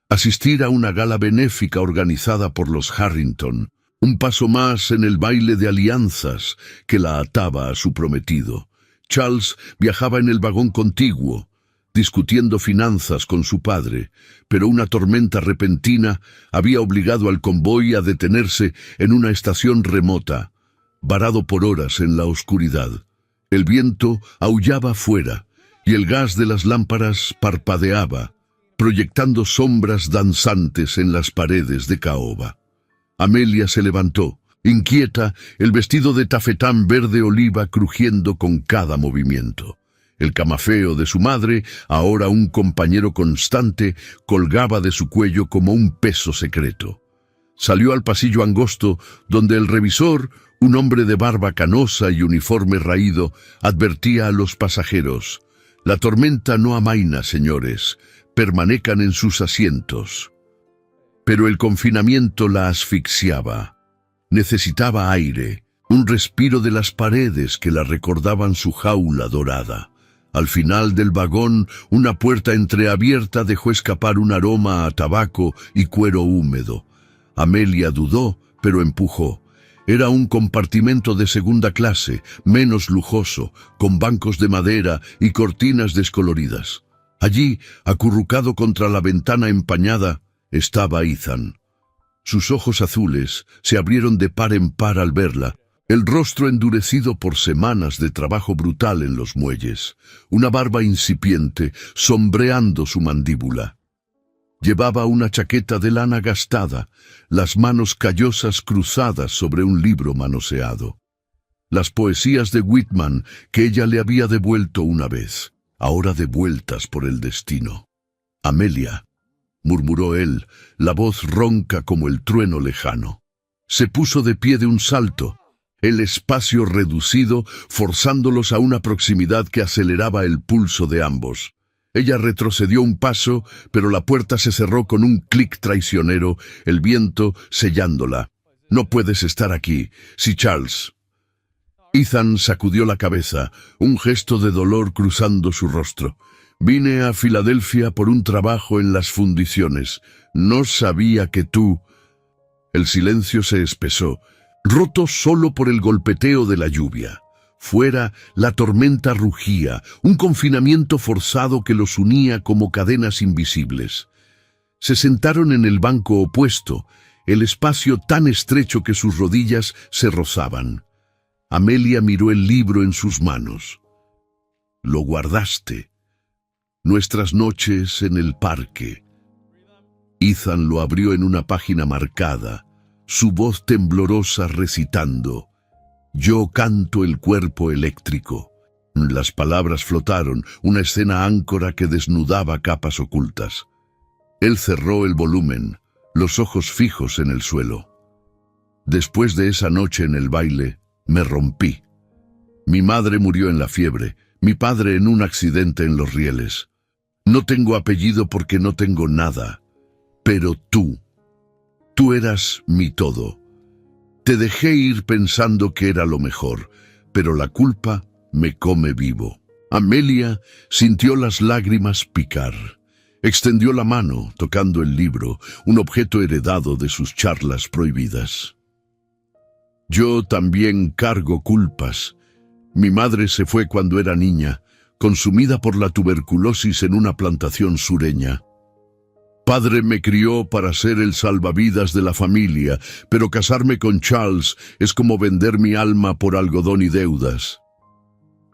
Asistir a una gala benéfica organizada por los Harrington, un paso más en el baile de alianzas que la ataba a su prometido. Charles viajaba en el vagón contiguo, discutiendo finanzas con su padre, pero una tormenta repentina había obligado al convoy a detenerse en una estación remota, varado por horas en la oscuridad. El viento aullaba afuera, y el gas de las lámparas parpadeaba, proyectando sombras danzantes en las paredes de caoba. Amelia se levantó, inquieta, el vestido de tafetán verde oliva crujiendo con cada movimiento. El camafeo de su madre, ahora un compañero constante, colgaba de su cuello como un peso secreto. Salió al pasillo angosto, donde el revisor, un hombre de barba canosa y uniforme raído, advertía a los pasajeros: «La tormenta no amaina, señores, permanezcan en sus asientos». Pero el confinamiento la asfixiaba. Necesitaba aire, un respiro de las paredes que la recordaban su jaula dorada. Al final del vagón, una puerta entreabierta dejó escapar un aroma a tabaco y cuero húmedo. Amelia dudó, pero empujó. Era un compartimento de segunda clase, menos lujoso, con bancos de madera y cortinas descoloridas. Allí, acurrucado contra la ventana empañada, estaba Ethan. Sus ojos azules se abrieron de par en par al verla, el rostro endurecido por semanas de trabajo brutal en los muelles, una barba incipiente sombreando su mandíbula. Llevaba una chaqueta de lana gastada, las manos callosas cruzadas sobre un libro manoseado. Las poesías de Whitman que ella le había devuelto una vez, ahora devueltas por el destino. «Amelia», murmuró él, la voz ronca como el trueno lejano. Se puso de pie de un salto, el espacio reducido, forzándolos a una proximidad que aceleraba el pulso de ambos. Ella retrocedió un paso, pero la puerta se cerró con un clic traicionero, el viento sellándola. «No puedes estar aquí, si Charles». Ethan sacudió la cabeza, un gesto de dolor cruzando su rostro. «Vine a Filadelfia por un trabajo en las fundiciones. No sabía que tú...». El silencio se espesó, roto solo por el golpeteo de la lluvia. Fuera, la tormenta rugía, un confinamiento forzado que los unía como cadenas invisibles. Se sentaron en el banco opuesto, el espacio tan estrecho que sus rodillas se rozaban. Amelia miró el libro en sus manos. «Lo guardaste. Nuestras noches en el parque». Ethan lo abrió en una página marcada, su voz temblorosa recitando: «Yo canto el cuerpo eléctrico. Las palabras flotaron, una escena áncora que desnudaba capas ocultas. Él cerró el volumen, los ojos fijos en el suelo. Después de esa noche en el baile, me rompí. Mi madre murió en la fiebre, mi padre en un accidente en los rieles. No tengo apellido porque no tengo nada, pero tú eras mi todo. Te dejé ir pensando que era lo mejor, pero la culpa me come vivo. Amelia sintió las lágrimas picar. Extendió la mano, tocando el libro, un objeto heredado de sus charlas prohibidas. Yo también cargo culpas. Mi madre se fue cuando era niña, consumida por la tuberculosis en una plantación sureña. Padre me crió para ser el salvavidas de la familia, pero casarme con Charles es como vender mi alma por algodón y deudas.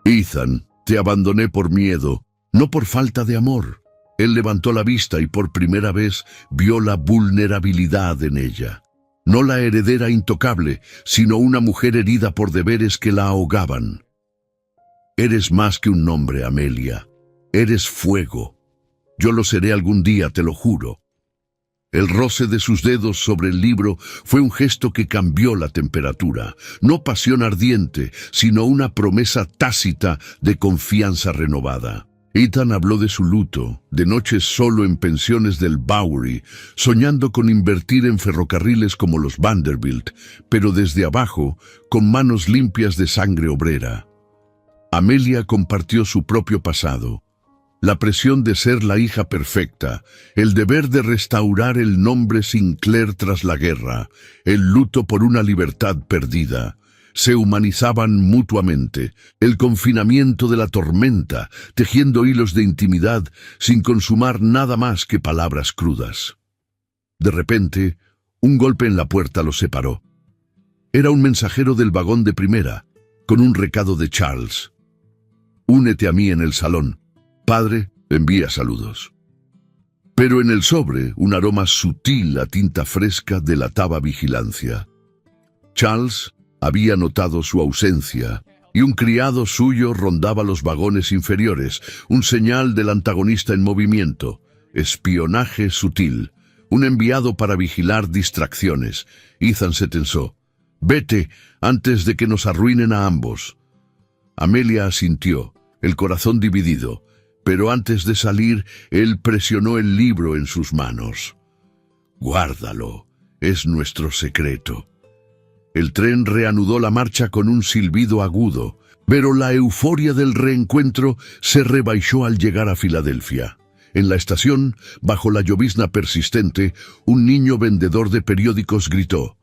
Ethan, te abandoné por miedo, no por falta de amor. Él levantó la vista y por primera vez vio la vulnerabilidad en ella. No la heredera intocable, sino una mujer herida por deberes que la ahogaban. Eres más que un nombre, Amelia. Eres fuego. Yo lo seré algún día, te lo juro. El roce de sus dedos sobre el libro fue un gesto que cambió la temperatura. No pasión ardiente, sino una promesa tácita de confianza renovada. Ethan habló de su luto, de noches solo en pensiones del Bowery, soñando con invertir en ferrocarriles como los Vanderbilt, pero desde abajo, con manos limpias de sangre obrera. Amelia compartió su propio pasado. La presión de ser la hija perfecta, el deber de restaurar el nombre Sinclair tras la guerra, el luto por una libertad perdida. Se humanizaban mutuamente, el confinamiento de la tormenta, tejiendo hilos de intimidad sin consumar nada más que palabras crudas. De repente, un golpe en la puerta los separó. Era un mensajero del vagón de primera, con un recado de Charles. «Únete a mí en el salón. Padre, envía saludos». Pero en el sobre, un aroma sutil a tinta fresca delataba vigilancia. Charles había notado su ausencia, y un criado suyo rondaba los vagones inferiores, un señal del antagonista en movimiento, espionaje sutil, un enviado para vigilar distracciones. Ethan se tensó. «Vete, antes de que nos arruinen a ambos». Amelia asintió, el corazón dividido, pero antes de salir, él presionó el libro en sus manos. «Guárdalo, es nuestro secreto». El tren reanudó la marcha con un silbido agudo, pero la euforia del reencuentro se rebaixó al llegar a Filadelfia. En la estación, bajo la llovizna persistente, un niño vendedor de periódicos gritó: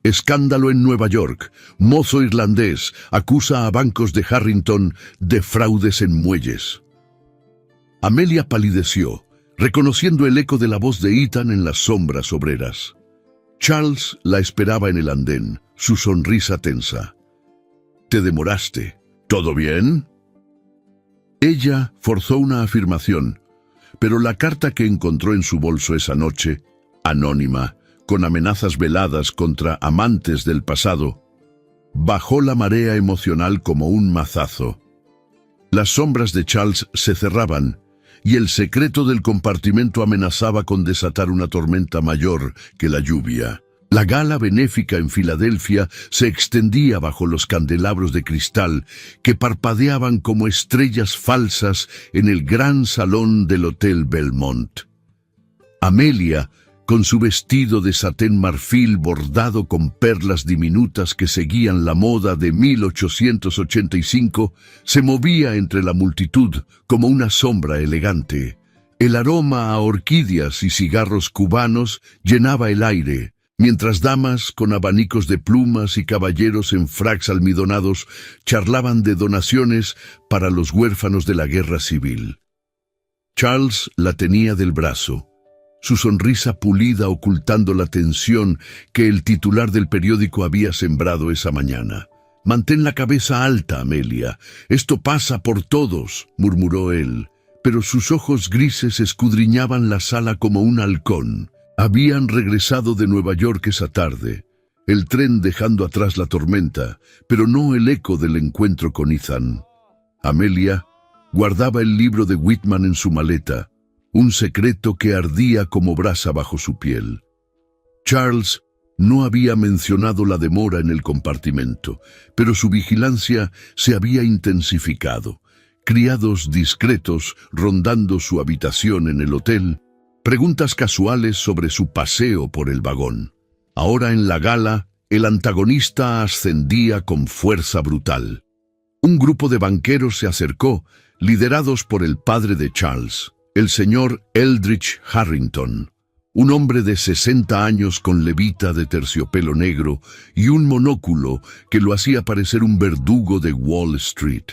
«Escándalo en Nueva York. Mozo irlandés acusa a bancos de Harrington de fraudes en muelles». Amelia palideció, reconociendo el eco de la voz de Ethan en las sombras obreras. Charles la esperaba en el andén, su sonrisa tensa. «Te demoraste. ¿Todo bien?» Ella forzó una afirmación, pero la carta que encontró en su bolso esa noche, anónima, con amenazas veladas contra amantes del pasado, bajó la marea emocional como un mazazo. Las sombras de Charles se cerraban, y el secreto del compartimento amenazaba con desatar una tormenta mayor que la lluvia. La gala benéfica en Filadelfia se extendía bajo los candelabros de cristal que parpadeaban como estrellas falsas en el gran salón del Hotel Belmont. Amelia, con su vestido de satén marfil bordado con perlas diminutas que seguían la moda de 1885, se movía entre la multitud como una sombra elegante. El aroma a orquídeas y cigarros cubanos llenaba el aire, mientras damas con abanicos de plumas y caballeros en fracs almidonados charlaban de donaciones para los huérfanos de la guerra civil. Charles la tenía del brazo, su sonrisa pulida ocultando la tensión que el titular del periódico había sembrado esa mañana. «Mantén la cabeza alta, Amelia. Esto pasa por todos», murmuró él, pero sus ojos grises escudriñaban la sala como un halcón. Habían regresado de Nueva York esa tarde, el tren dejando atrás la tormenta, pero no el eco del encuentro con Ethan. Amelia guardaba el libro de Whitman en su maleta, un secreto que ardía como brasa bajo su piel. Charles no había mencionado la demora en el compartimento, pero su vigilancia se había intensificado. Criados discretos rondando su habitación en el hotel, preguntas casuales sobre su paseo por el vagón. Ahora en la gala, el antagonista ascendía con fuerza brutal. Un grupo de banqueros se acercó, liderados por el padre de Charles, el señor Eldridge Harrington, un hombre de 60 años con levita de terciopelo negro y un monóculo que lo hacía parecer un verdugo de Wall Street.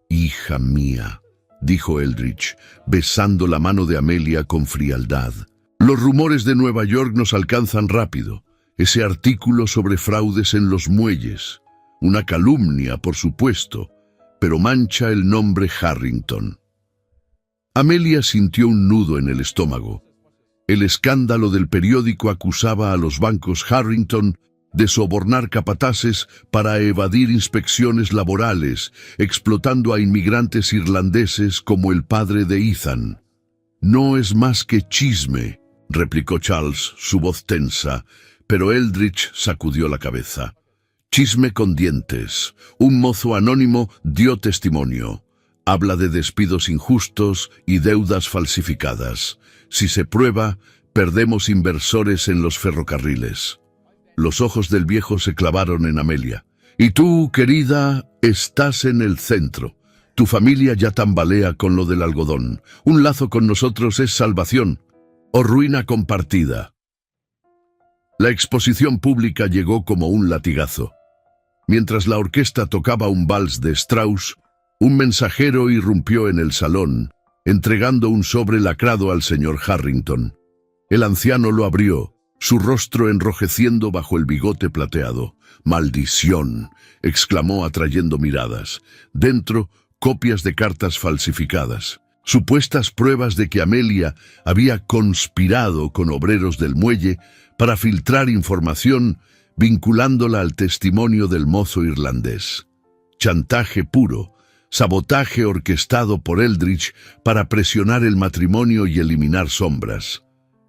«Hija mía», dijo Eldridge, besando la mano de Amelia con frialdad. «Los rumores de Nueva York nos alcanzan rápido. Ese artículo sobre fraudes en los muelles. Una calumnia, por supuesto, pero mancha el nombre Harrington». Amelia sintió un nudo en el estómago. El escándalo del periódico acusaba a los bancos Harrington de sobornar capataces para evadir inspecciones laborales, explotando a inmigrantes irlandeses como el padre de Ethan. «No es más que chisme», replicó Charles, su voz tensa, pero Eldridge sacudió la cabeza. «Chisme con dientes. Un mozo anónimo dio testimonio. Habla de despidos injustos y deudas falsificadas. Si se prueba, perdemos inversores en los ferrocarriles». Los ojos del viejo se clavaron en Amelia. «Y tú, querida, estás en el centro. Tu familia ya tambalea con lo del algodón. Un lazo con nosotros es salvación o ruina compartida». La exposición pública llegó como un latigazo. Mientras la orquesta tocaba un vals de Strauss, un mensajero irrumpió en el salón, entregando un sobre lacrado al señor Harrington. El anciano lo abrió, su rostro enrojeciendo bajo el bigote plateado. «¡Maldición!», exclamó atrayendo miradas. Dentro, copias de cartas falsificadas. Supuestas pruebas de que Amelia había conspirado con obreros del muelle para filtrar información vinculándola al testimonio del mozo irlandés. Chantaje puro, sabotaje orquestado por Eldridge para presionar el matrimonio y eliminar sombras.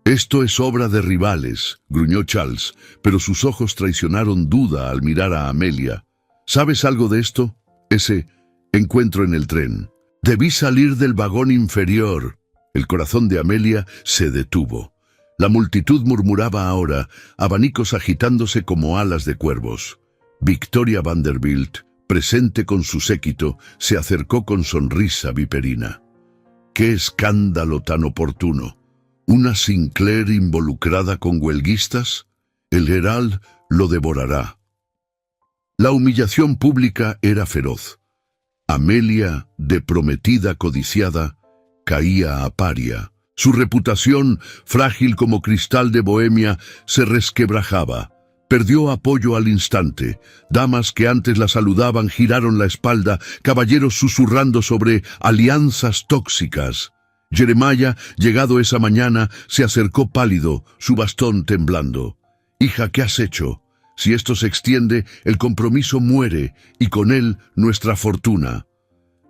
«Esto es obra de rivales», gruñó Charles, pero sus ojos traicionaron duda al mirar a Amelia. «¿Sabes algo de esto? Ese encuentro en el tren. Debí salir del vagón inferior». El corazón de Amelia se detuvo. La multitud murmuraba ahora, abanicos agitándose como alas de cuervos. Victoria Vanderbilt, presente con su séquito, se acercó con sonrisa viperina. «¡Qué escándalo tan oportuno! ¿Una Sinclair involucrada con huelguistas? El Herald lo devorará». La humillación pública era feroz. Amelia, de prometida codiciada, caía a paria. Su reputación, frágil como cristal de Bohemia, se resquebrajaba. Perdió apoyo al instante. Damas que antes la saludaban giraron la espalda, caballeros susurrando sobre alianzas tóxicas. Jeremiah, llegado esa mañana, se acercó pálido, su bastón temblando. «Hija, ¿qué has hecho? Si esto se extiende, el compromiso muere, y con él nuestra fortuna».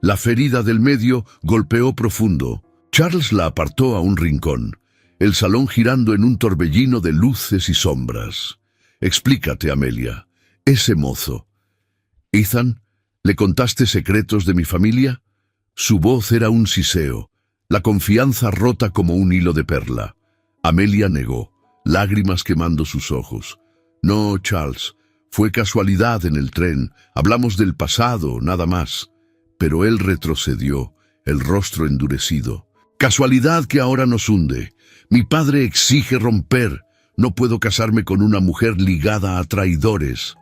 La ferida del medio golpeó profundo. Charles la apartó a un rincón, el salón girando en un torbellino de luces y sombras. «Explícate, Amelia. Ese mozo. Ethan, ¿le contaste secretos de mi familia?» Su voz era un siseo, la confianza rota como un hilo de perla. Amelia negó, lágrimas quemando sus ojos. «No, Charles, fue casualidad en el tren. Hablamos del pasado, nada más». Pero él retrocedió, el rostro endurecido. «Casualidad que ahora nos hunde. Mi padre exige romper. No puedo casarme con una mujer ligada a traidores».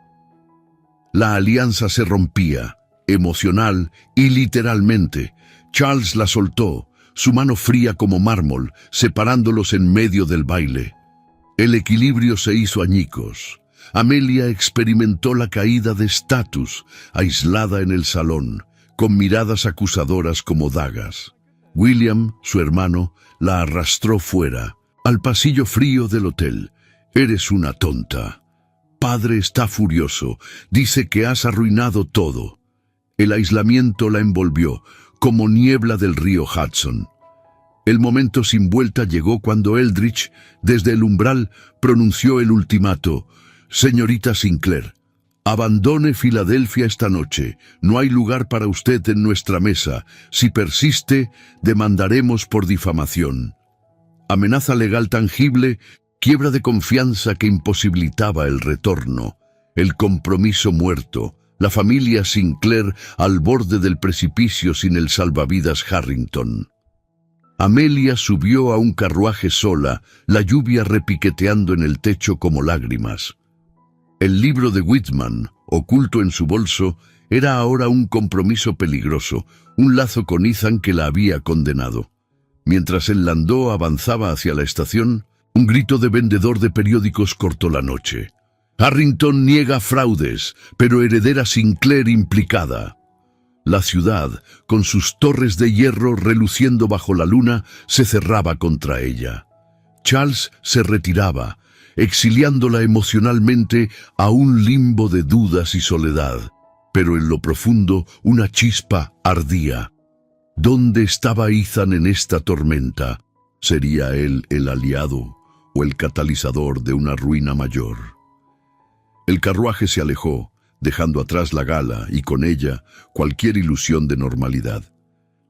La alianza se rompía, emocional y literalmente. Charles la soltó, su mano fría como mármol, separándolos en medio del baile. El equilibrio se hizo añicos. Amelia experimentó la caída de estatus, aislada en el salón, con miradas acusadoras como dagas. William, su hermano, la arrastró fuera, al pasillo frío del hotel. «Eres una tonta. Padre está furioso. Dice que has arruinado todo». El aislamiento la envolvió, como niebla del río Hudson. El momento sin vuelta llegó cuando Eldridge, desde el umbral, pronunció el ultimato: «Señorita Sinclair, abandone Filadelfia esta noche. No hay lugar para usted en nuestra mesa. Si persiste, demandaremos por difamación». Amenaza legal tangible, quiebra de confianza que imposibilitaba el retorno, el compromiso muerto, la familia Sinclair al borde del precipicio sin el salvavidas Harrington. Amelia subió a un carruaje sola, la lluvia repiqueteando en el techo como lágrimas. El libro de Whitman, oculto en su bolso, era ahora un compromiso peligroso, un lazo con Ethan que la había condenado. Mientras el landó avanzaba hacia la estación, un grito de vendedor de periódicos cortó la noche. «Harrington niega fraudes, pero heredera Sinclair implicada». La ciudad, con sus torres de hierro reluciendo bajo la luna, se cerraba contra ella. Charles se retiraba, exiliándola emocionalmente a un limbo de dudas y soledad. Pero en lo profundo una chispa ardía. ¿Dónde estaba Ethan en esta tormenta? ¿Sería él el aliado o el catalizador de una ruina mayor? El carruaje se alejó, dejando atrás la gala y con ella cualquier ilusión de normalidad.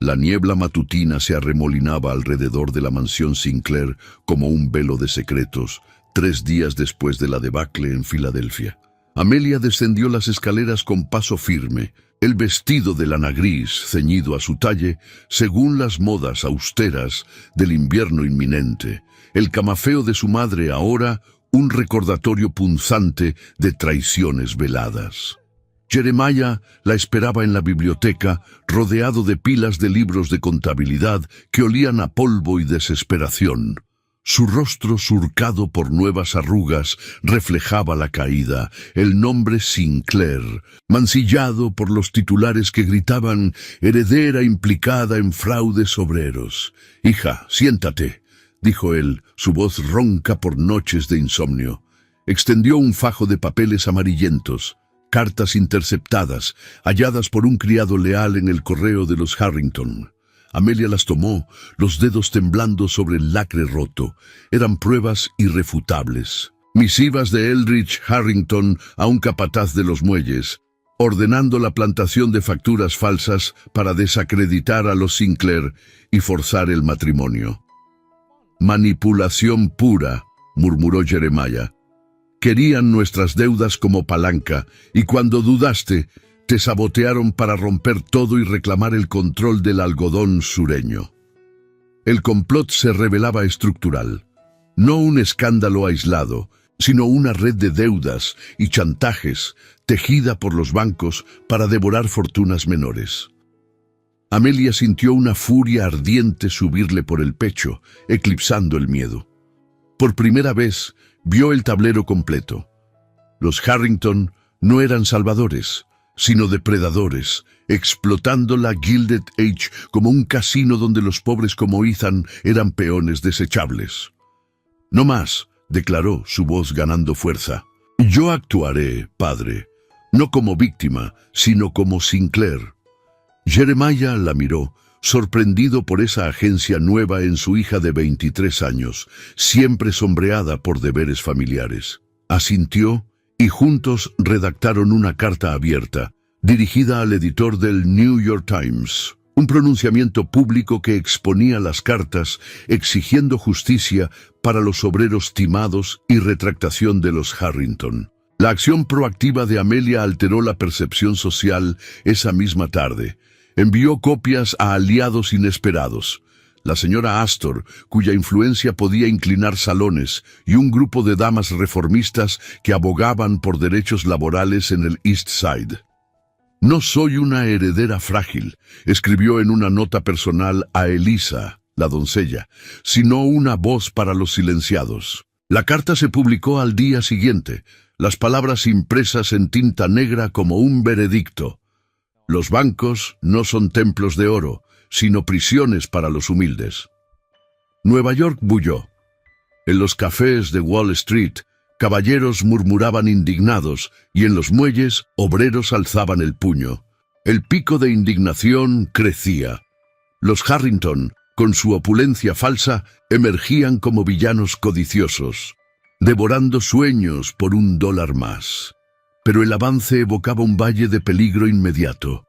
La niebla matutina se arremolinaba alrededor de la mansión Sinclair como un velo de secretos, 3 días después de la debacle en Filadelfia. Amelia descendió las escaleras con paso firme, el vestido de lana gris ceñido a su talle, según las modas austeras del invierno inminente, el camafeo de su madre ahora un recordatorio punzante de traiciones veladas. Jeremiah la esperaba en la biblioteca, rodeado de pilas de libros de contabilidad que olían a polvo y desesperación. Su rostro surcado por nuevas arrugas reflejaba la caída, el nombre Sinclair, mancillado por los titulares que gritaban «heredera implicada en fraudes obreros». «Hija, siéntate», dijo él, su voz ronca por noches de insomnio. Extendió un fajo de papeles amarillentos, cartas interceptadas, halladas por un criado leal en el correo de los Harrington. Amelia las tomó, los dedos temblando sobre el lacre roto. Eran pruebas irrefutables. Misivas de Eldridge Harrington a un capataz de los muelles, ordenando la plantación de facturas falsas para desacreditar a los Sinclair y forzar el matrimonio. «Manipulación pura», murmuró Jeremiah. «Querían nuestras deudas como palanca, y cuando dudaste, te sabotearon para romper todo y reclamar el control del algodón sureño». El complot se revelaba estructural. No un escándalo aislado, sino una red de deudas y chantajes tejida por los bancos para devorar fortunas menores. Amelia sintió una furia ardiente subirle por el pecho, eclipsando el miedo. Por primera vez, vio el tablero completo. Los Harrington no eran salvadores, sino depredadores, explotando la Gilded Age como un casino donde los pobres como Ethan eran peones desechables. «No más», declaró, su voz ganando fuerza. «Yo actuaré, padre, no como víctima, sino como Sinclair». Jeremiah la miró, sorprendido por esa agencia nueva en su hija de 23 años, siempre sombreada por deberes familiares. Asintió y juntos redactaron una carta abierta, dirigida al editor del New York Times, un pronunciamiento público que exponía las cartas exigiendo justicia para los obreros timados y retractación de los Harrington. La acción proactiva de Amelia alteró la percepción social esa misma tarde. Envió copias a aliados inesperados. La señora Astor, cuya influencia podía inclinar salones, y un grupo de damas reformistas que abogaban por derechos laborales en el East Side. «No soy una heredera frágil», escribió en una nota personal a Elisa, la doncella, «sino una voz para los silenciados». La carta se publicó al día siguiente, las palabras impresas en tinta negra como un veredicto. Los bancos no son templos de oro, sino prisiones para los humildes. Nueva York bulló. En los cafés de Wall Street, caballeros murmuraban indignados y en los muelles, obreros alzaban el puño. El pico de indignación crecía. Los Harrington, con su opulencia falsa, emergían como villanos codiciosos, devorando sueños por $1 más. Pero el avance evocaba un valle de peligro inmediato.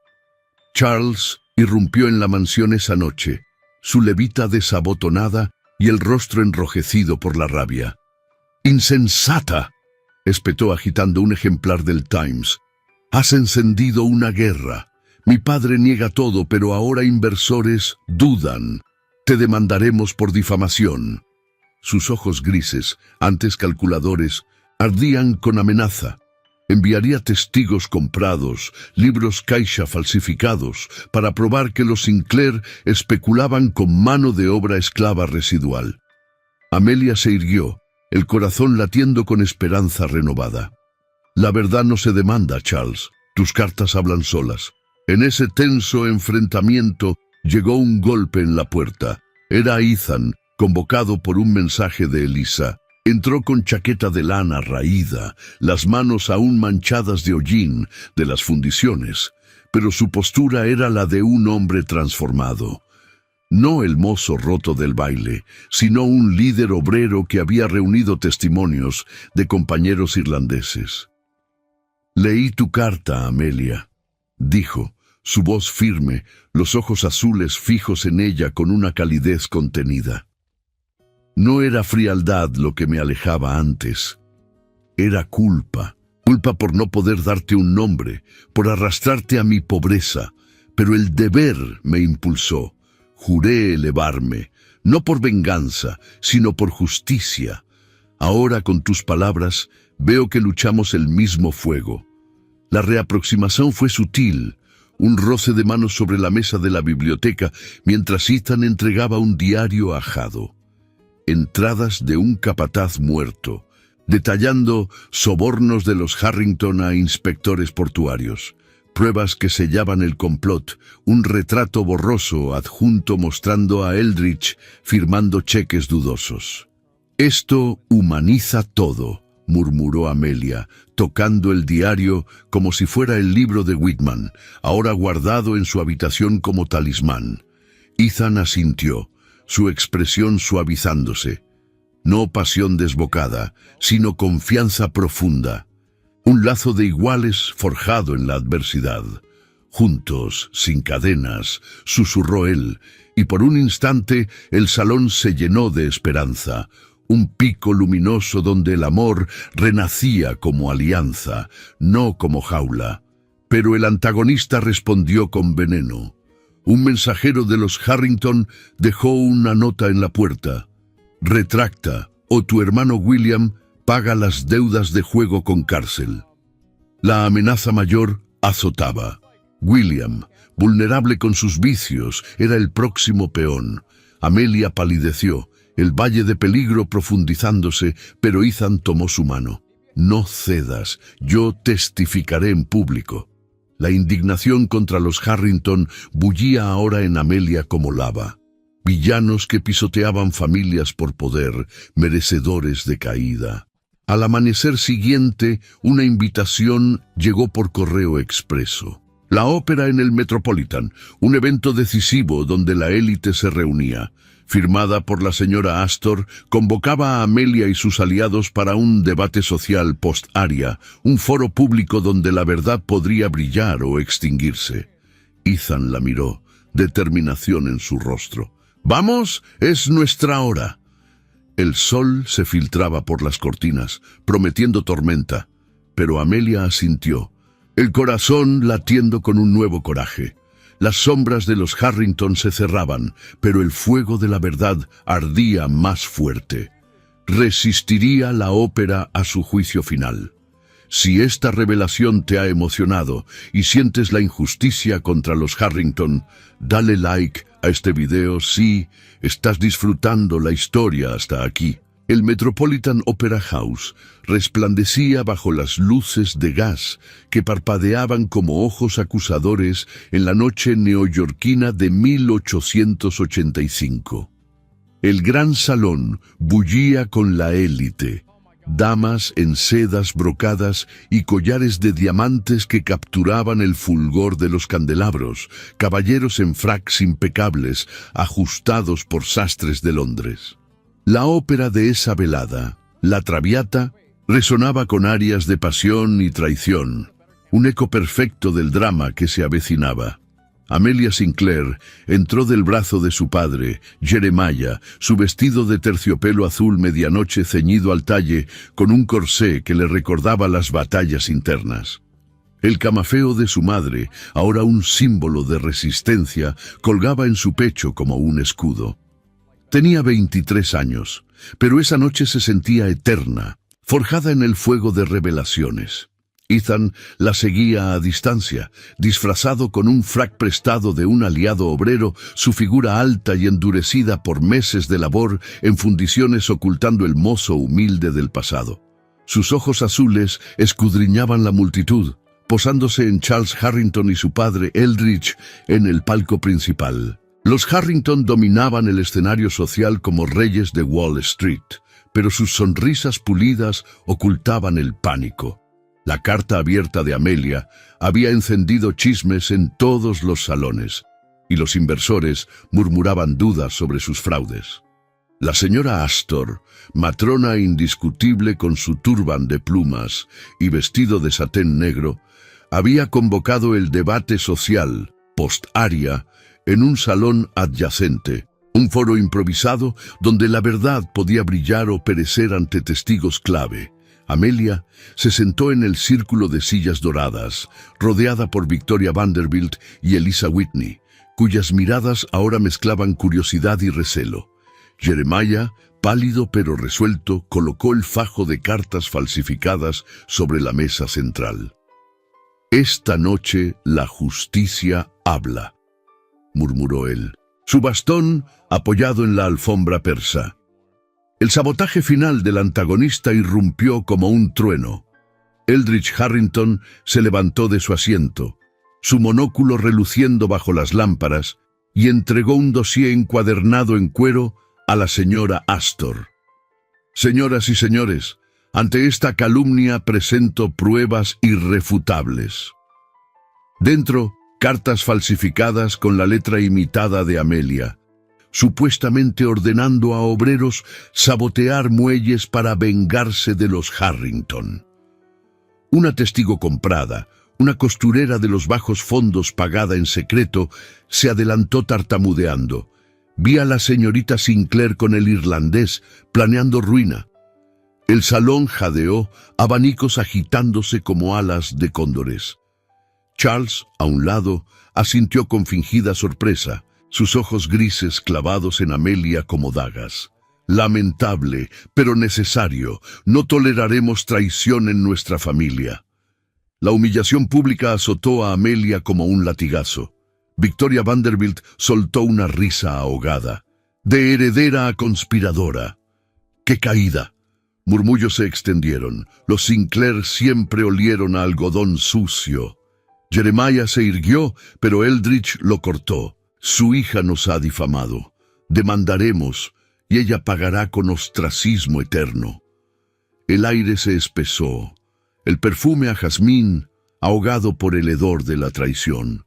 Charles irrumpió en la mansión esa noche, su levita desabotonada y el rostro enrojecido por la rabia. ¡Insensata!, espetó agitando un ejemplar del Times. «Has encendido una guerra. Mi padre niega todo, pero ahora inversores dudan. Te demandaremos por difamación». Sus ojos grises, antes calculadores, ardían con amenaza. Enviaría testigos comprados, libros Caixa falsificados, para probar que los Sinclair especulaban con mano de obra esclava residual. Amelia se irguió, el corazón latiendo con esperanza renovada. «La verdad no se demanda, Charles. Tus cartas hablan solas». En ese tenso enfrentamiento llegó un golpe en la puerta. Era Ethan, convocado por un mensaje de Elisa. Entró con chaqueta de lana raída, las manos aún manchadas de hollín de las fundiciones, pero su postura era la de un hombre transformado. No el mozo roto del baile, sino un líder obrero que había reunido testimonios de compañeros irlandeses. «Leí tu carta, Amelia», dijo, su voz firme, los ojos azules fijos en ella con una calidez contenida. No era frialdad lo que me alejaba antes. Era culpa por no poder darte un nombre, por arrastrarte a mi pobreza, pero el deber me impulsó. Juré elevarme, no por venganza, sino por justicia. Ahora, con tus palabras, veo que luchamos el mismo fuego. La reaproximación fue sutil, un roce de manos sobre la mesa de la biblioteca mientras Ethan entregaba un diario ajado. Entradas de un capataz muerto, detallando sobornos de los Harrington a inspectores portuarios, pruebas que sellaban el complot, un retrato borroso adjunto mostrando a Eldridge firmando cheques dudosos. «Esto humaniza todo», murmuró Amelia, tocando el diario como si fuera el libro de Whitman, ahora guardado en su habitación como talismán. Ethan asintió, su expresión suavizándose. No pasión desbocada, sino confianza profunda. Un lazo de iguales forjado en la adversidad. «Juntos, sin cadenas», susurró él, y por un instante el salón se llenó de esperanza. Un pico luminoso donde el amor renacía como alianza, no como jaula. Pero el antagonista respondió con veneno. Un mensajero de los Harrington dejó una nota en la puerta. «Retracta, o tu hermano William paga las deudas de juego con cárcel». La amenaza mayor azotaba. William, vulnerable con sus vicios, era el próximo peón. Amelia palideció, el valle de peligro profundizándose, pero Ethan tomó su mano. «No cedas, yo testificaré en público». La indignación contra los Harrington bullía ahora en Amelia como lava. Villanos que pisoteaban familias por poder, merecedores de caída. Al amanecer siguiente, una invitación llegó por correo expreso. La ópera en el Metropolitan, un evento decisivo donde la élite se reunía. Firmada por la señora Astor, convocaba a Amelia y sus aliados para un debate social post-aria, un foro público donde la verdad podría brillar o extinguirse. Ethan la miró, determinación en su rostro. «¡Vamos! ¡Es nuestra hora!». El sol se filtraba por las cortinas, prometiendo tormenta, pero Amelia asintió, el corazón latiendo con un nuevo coraje. Las sombras de los Harrington se cerraban, pero el fuego de la verdad ardía más fuerte. Resistiría la ópera a su juicio final. Si esta revelación te ha emocionado y sientes la injusticia contra los Harrington, dale like a este video si estás disfrutando la historia hasta aquí. El Metropolitan Opera House resplandecía bajo las luces de gas que parpadeaban como ojos acusadores en la noche neoyorquina de 1885. El gran salón bullía con la élite. damas en sedas brocadas y collares de diamantes que capturaban el fulgor de los candelabros, caballeros en fracs impecables, ajustados por sastres de Londres. La ópera de esa velada, La Traviata, resonaba con arias de pasión y traición, un eco perfecto del drama que se avecinaba. Amelia Sinclair entró del brazo de su padre, Jeremiah, su vestido de terciopelo azul medianoche ceñido al talle con un corsé que le recordaba las batallas internas. El camafeo de su madre, ahora un símbolo de resistencia, colgaba en su pecho como un escudo. Tenía 23 años, pero esa noche se sentía eterna, forjada en el fuego de revelaciones. Ethan la seguía a distancia, disfrazado con un frac prestado de un aliado obrero, su figura alta y endurecida por meses de labor en fundiciones ocultando el mozo humilde del pasado. Sus ojos azules escudriñaban la multitud, posándose en Charles Harrington y su padre Eldridge en el palco principal. Los Harrington dominaban el escenario social como reyes de Wall Street, pero sus sonrisas pulidas ocultaban el pánico. La carta abierta de Amelia había encendido chismes en todos los salones, y los inversores murmuraban dudas sobre sus fraudes. La señora Astor, matrona indiscutible con su turban de plumas y vestido de satén negro, había convocado el debate social, post-aria, en un salón adyacente, un foro improvisado donde la verdad podía brillar o perecer ante testigos clave. Amelia se sentó en el círculo de sillas doradas, rodeada por Victoria Vanderbilt y Eliza Whitney, cuyas miradas ahora mezclaban curiosidad y recelo. Jeremiah, pálido pero resuelto, colocó el fajo de cartas falsificadas sobre la mesa central. «Esta noche la justicia habla», murmuró él, su bastón apoyado en la alfombra persa. El sabotaje final del antagonista irrumpió como un trueno. Eldridge Harrington se levantó de su asiento, su monóculo reluciendo bajo las lámparas, y entregó un dossier encuadernado en cuero a la señora Astor. «Señoras y señores, ante esta calumnia presento pruebas irrefutables». Dentro, cartas falsificadas con la letra imitada de Amelia, supuestamente ordenando a obreros sabotear muelles para vengarse de los Harrington. Una testigo comprada, una costurera de los bajos fondos pagada en secreto, se adelantó tartamudeando. Vi a la señorita Sinclair con el irlandés, planeando ruina. El salón jadeó, abanicos agitándose como alas de cóndores. Charles, a un lado, asintió con fingida sorpresa, sus ojos grises clavados en Amelia como dagas. «Lamentable, pero necesario. No toleraremos traición en nuestra familia». La humillación pública azotó a Amelia como un latigazo. Victoria Vanderbilt soltó una risa ahogada. «De heredera a conspiradora». «¡Qué caída!». Murmullos se extendieron. Los Sinclair siempre olieron a algodón sucio. Jeremiah se irguió, pero Eldridge lo cortó. «Su hija nos ha difamado. Demandaremos, y ella pagará con ostracismo eterno». El aire se espesó. El perfume a jazmín, ahogado por el hedor de la traición.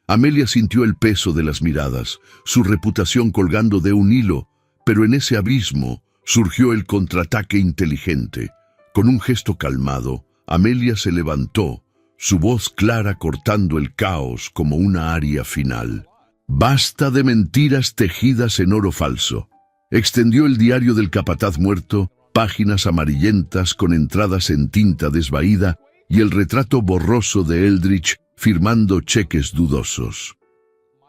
Amelia sintió el peso de las miradas, su reputación colgando de un hilo, pero en ese abismo surgió el contraataque inteligente. Con un gesto calmado, Amelia se levantó, su voz clara cortando el caos como una aria final. «Basta de mentiras tejidas en oro falso». Extendió el diario del capataz muerto, páginas amarillentas con entradas en tinta desvaída y el retrato borroso de Eldridge firmando cheques dudosos.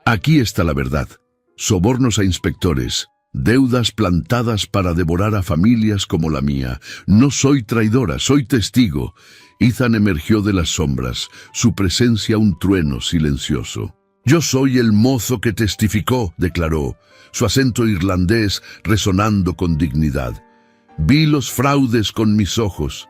«Aquí está la verdad. Sobornos a inspectores, deudas plantadas para devorar a familias como la mía. No soy traidora, soy testigo». Ethan emergió de las sombras, su presencia un trueno silencioso. «Yo soy el mozo que testificó», declaró, su acento irlandés resonando con dignidad. «Vi los fraudes con mis ojos.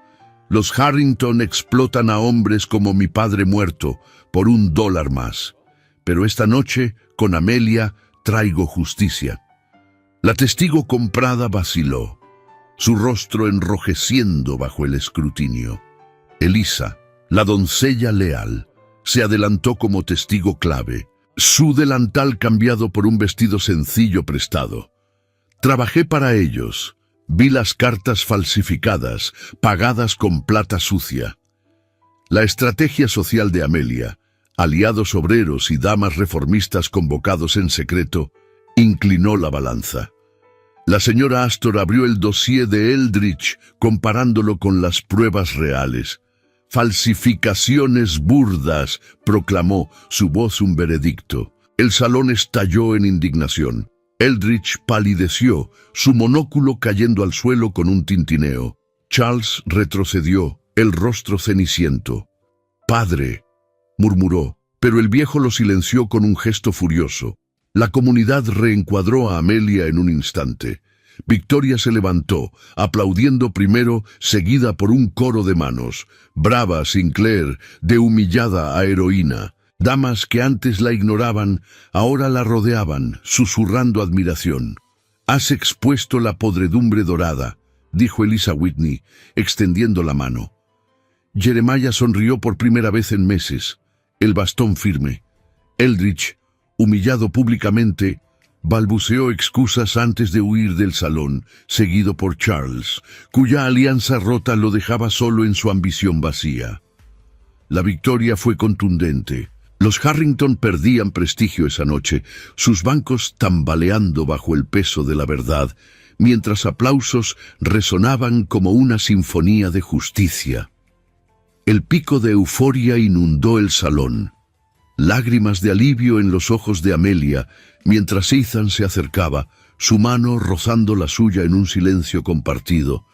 Los Harrington explotan a hombres como mi padre muerto por $1 más. Pero esta noche, con Amelia, traigo justicia». La testigo comprada vaciló. su rostro enrojeciendo bajo el escrutinio. Elisa, la doncella leal, se adelantó como testigo clave, su delantal cambiado por un vestido sencillo prestado. Trabajé para ellos. Vi las cartas falsificadas, pagadas con plata sucia. La estrategia social de Amelia, aliados obreros y damas reformistas convocados en secreto, inclinó la balanza. La señora Astor abrió el dossier de Eldridge comparándolo con las pruebas reales. «Falsificaciones burdas», proclamó, su voz un veredicto. El salón estalló en indignación. Eldridge palideció, su monóculo cayendo al suelo con un tintineo. Charles retrocedió, el rostro ceniciento. «Padre», murmuró, pero el viejo lo silenció con un gesto furioso. La comunidad reencuadró a Amelia en un instante. Victoria se levantó, aplaudiendo primero, seguida por un coro de manos. Brava Sinclair, de humillada a heroína. Damas que antes la ignoraban, ahora la rodeaban, susurrando admiración. «Has expuesto la podredumbre dorada», dijo Eliza Whitney, extendiendo la mano. Jeremiah sonrió por primera vez en meses, el bastón firme. Eldridge, humillado públicamente, balbuceó excusas antes de huir del salón, seguido por Charles, cuya alianza rota lo dejaba solo en su ambición vacía. La victoria fue contundente. Los Harrington perdían prestigio esa noche, sus bancos tambaleando bajo el peso de la verdad, mientras aplausos resonaban como una sinfonía de justicia. El pico de euforia inundó el salón. Lágrimas de alivio en los ojos de Amelia, mientras Ethan se acercaba, su mano rozando la suya en un silencio compartido.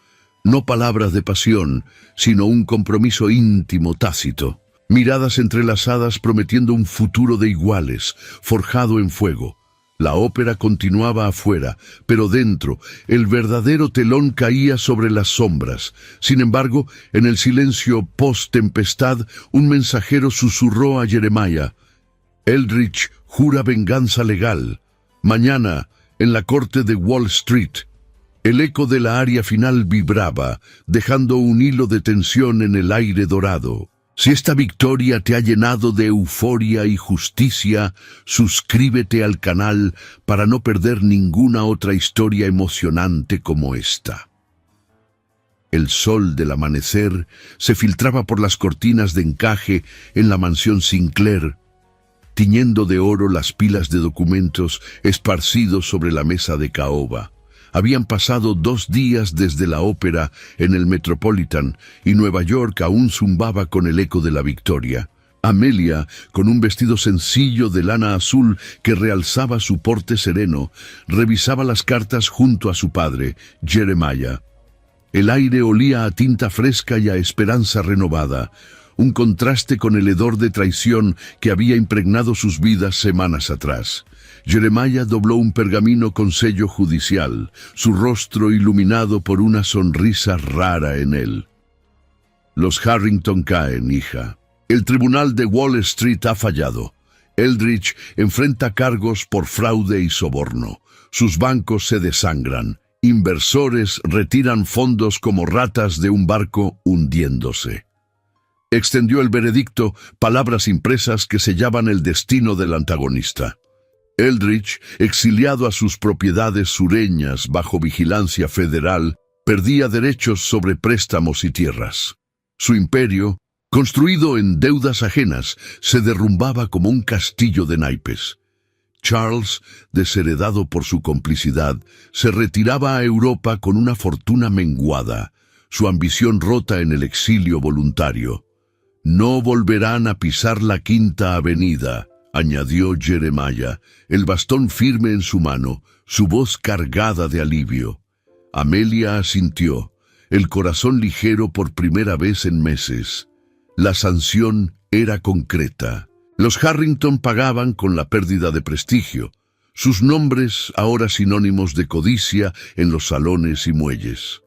No palabras de pasión, sino un compromiso íntimo tácito. Miradas entrelazadas prometiendo un futuro de iguales, forjado en fuego. La ópera continuaba afuera, pero dentro, el verdadero telón caía sobre las sombras. Sin embargo, en el silencio post-tempestad, un mensajero susurró a Jeremiah: «Eldridge jura venganza legal. Mañana, en la corte de Wall Street». El eco de la aria final vibraba, dejando un hilo de tensión en el aire dorado. Si esta victoria te ha llenado de euforia y justicia, suscríbete al canal para no perder ninguna otra historia emocionante como esta. El sol del amanecer se filtraba por las cortinas de encaje en la mansión Sinclair, tiñendo de oro las pilas de documentos esparcidos sobre la mesa de caoba. Habían pasado 2 días desde la ópera en el Metropolitan y Nueva York aún zumbaba con el eco de la victoria. Amelia, con un vestido sencillo de lana azul que realzaba su porte sereno, revisaba las cartas junto a su padre, Jeremiah. El aire olía a tinta fresca y a esperanza renovada, un contraste con el hedor de traición que había impregnado sus vidas semanas atrás. Jeremiah dobló un pergamino con sello judicial, su rostro iluminado por una sonrisa rara en él. «Los Harrington caen, hija. El tribunal de Wall Street ha fallado. Eldridge enfrenta cargos por fraude y soborno. Sus bancos se desangran. Inversores retiran fondos como ratas de un barco hundiéndose». Extendió el veredicto, palabras impresas que sellaban el destino del antagonista. Eldridge, exiliado a sus propiedades sureñas bajo vigilancia federal, perdía derechos sobre préstamos y tierras. Su imperio, construido en deudas ajenas, se derrumbaba como un castillo de naipes. Charles, desheredado por su complicidad, se retiraba a Europa con una fortuna menguada, su ambición rota en el exilio voluntario. «No volverán a pisar la Quinta Avenida», añadió Jeremiah, el bastón firme en su mano, su voz cargada de alivio. Amelia asintió, el corazón ligero por primera vez en meses. La sanción era concreta. Los Harrington pagaban con la pérdida de prestigio, sus nombres ahora sinónimos de codicia en los salones y muelles.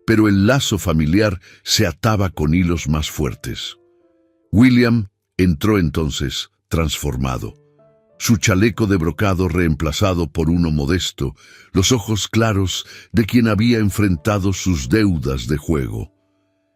Pero el lazo familiar se ataba con hilos más fuertes. William entró entonces, transformado. su chaleco de brocado reemplazado por uno modesto, los ojos claros de quien había enfrentado sus deudas de juego.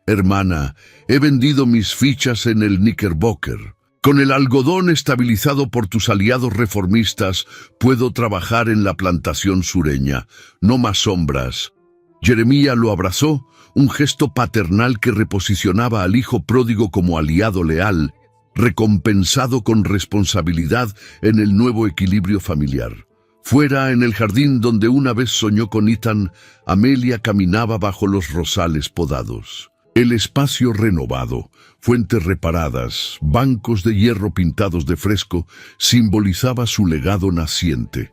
«Hermana, he vendido mis fichas en el Knickerbocker. Con el algodón estabilizado por tus aliados reformistas, puedo trabajar en la plantación sureña. No más sombras». Jeremías lo abrazó, un gesto paternal que reposicionaba al hijo pródigo como aliado leal, recompensado con responsabilidad en el nuevo equilibrio familiar. Fuera, en el jardín donde una vez soñó con Ethan, Amelia caminaba bajo los rosales podados. El espacio renovado, fuentes reparadas, bancos de hierro pintados de fresco, simbolizaba su legado naciente.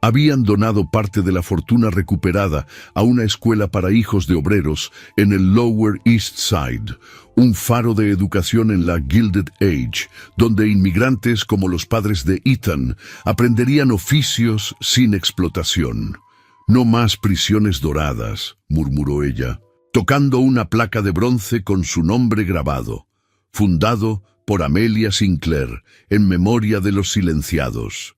Habían donado parte de la fortuna recuperada a una escuela para hijos de obreros en el Lower East Side, un faro de educación en la Gilded Age, donde inmigrantes como los padres de Ethan aprenderían oficios sin explotación. «No más prisiones doradas», murmuró ella, tocando una placa de bronce con su nombre grabado, fundado por Amelia Sinclair, en memoria de los silenciados.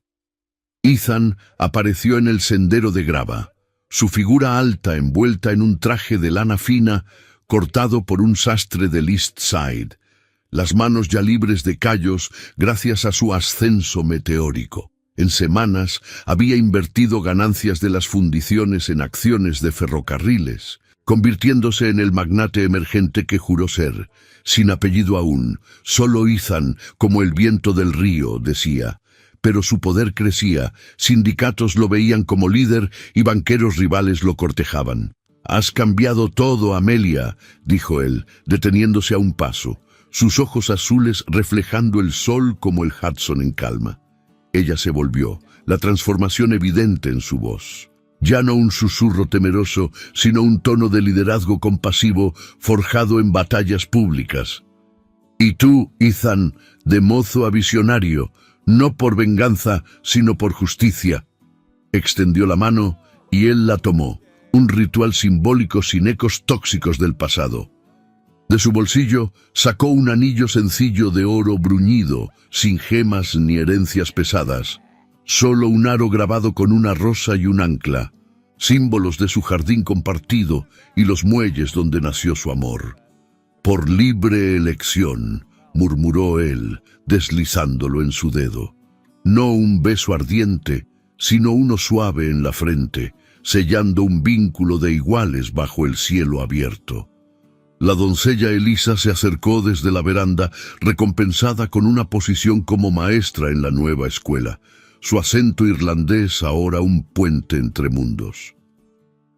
Ethan apareció en el sendero de grava, su figura alta envuelta en un traje de lana fina cortado por un sastre del East Side, las manos ya libres de callos gracias a su ascenso meteórico. En semanas había invertido ganancias de las fundiciones en acciones de ferrocarriles, convirtiéndose en el magnate emergente que juró ser, sin apellido aún, solo Ethan como el viento del río, decía. Pero su poder crecía, sindicatos lo veían como líder y banqueros rivales lo cortejaban. «Has cambiado todo, Amelia», dijo él, deteniéndose a un paso, sus ojos azules reflejando el sol como el Hudson en calma. Ella se volvió, la transformación evidente en su voz. Ya no un susurro temeroso, sino un tono de liderazgo compasivo forjado en batallas públicas. «Y tú, Ethan, de mozo a visionario, no por venganza, sino por justicia». Extendió la mano y él la tomó, un ritual simbólico sin ecos tóxicos del pasado. De su bolsillo sacó un anillo sencillo de oro bruñido, sin gemas ni herencias pesadas, solo un aro grabado con una rosa y un ancla, símbolos de su jardín compartido y los muelles donde nació su amor. «Por libre elección», murmuró él, deslizándolo en su dedo. No un beso ardiente, sino uno suave en la frente, sellando un vínculo de iguales bajo el cielo abierto. La doncella Elisa se acercó desde la veranda, recompensada con una posición como maestra en la nueva escuela, su acento irlandés ahora un puente entre mundos.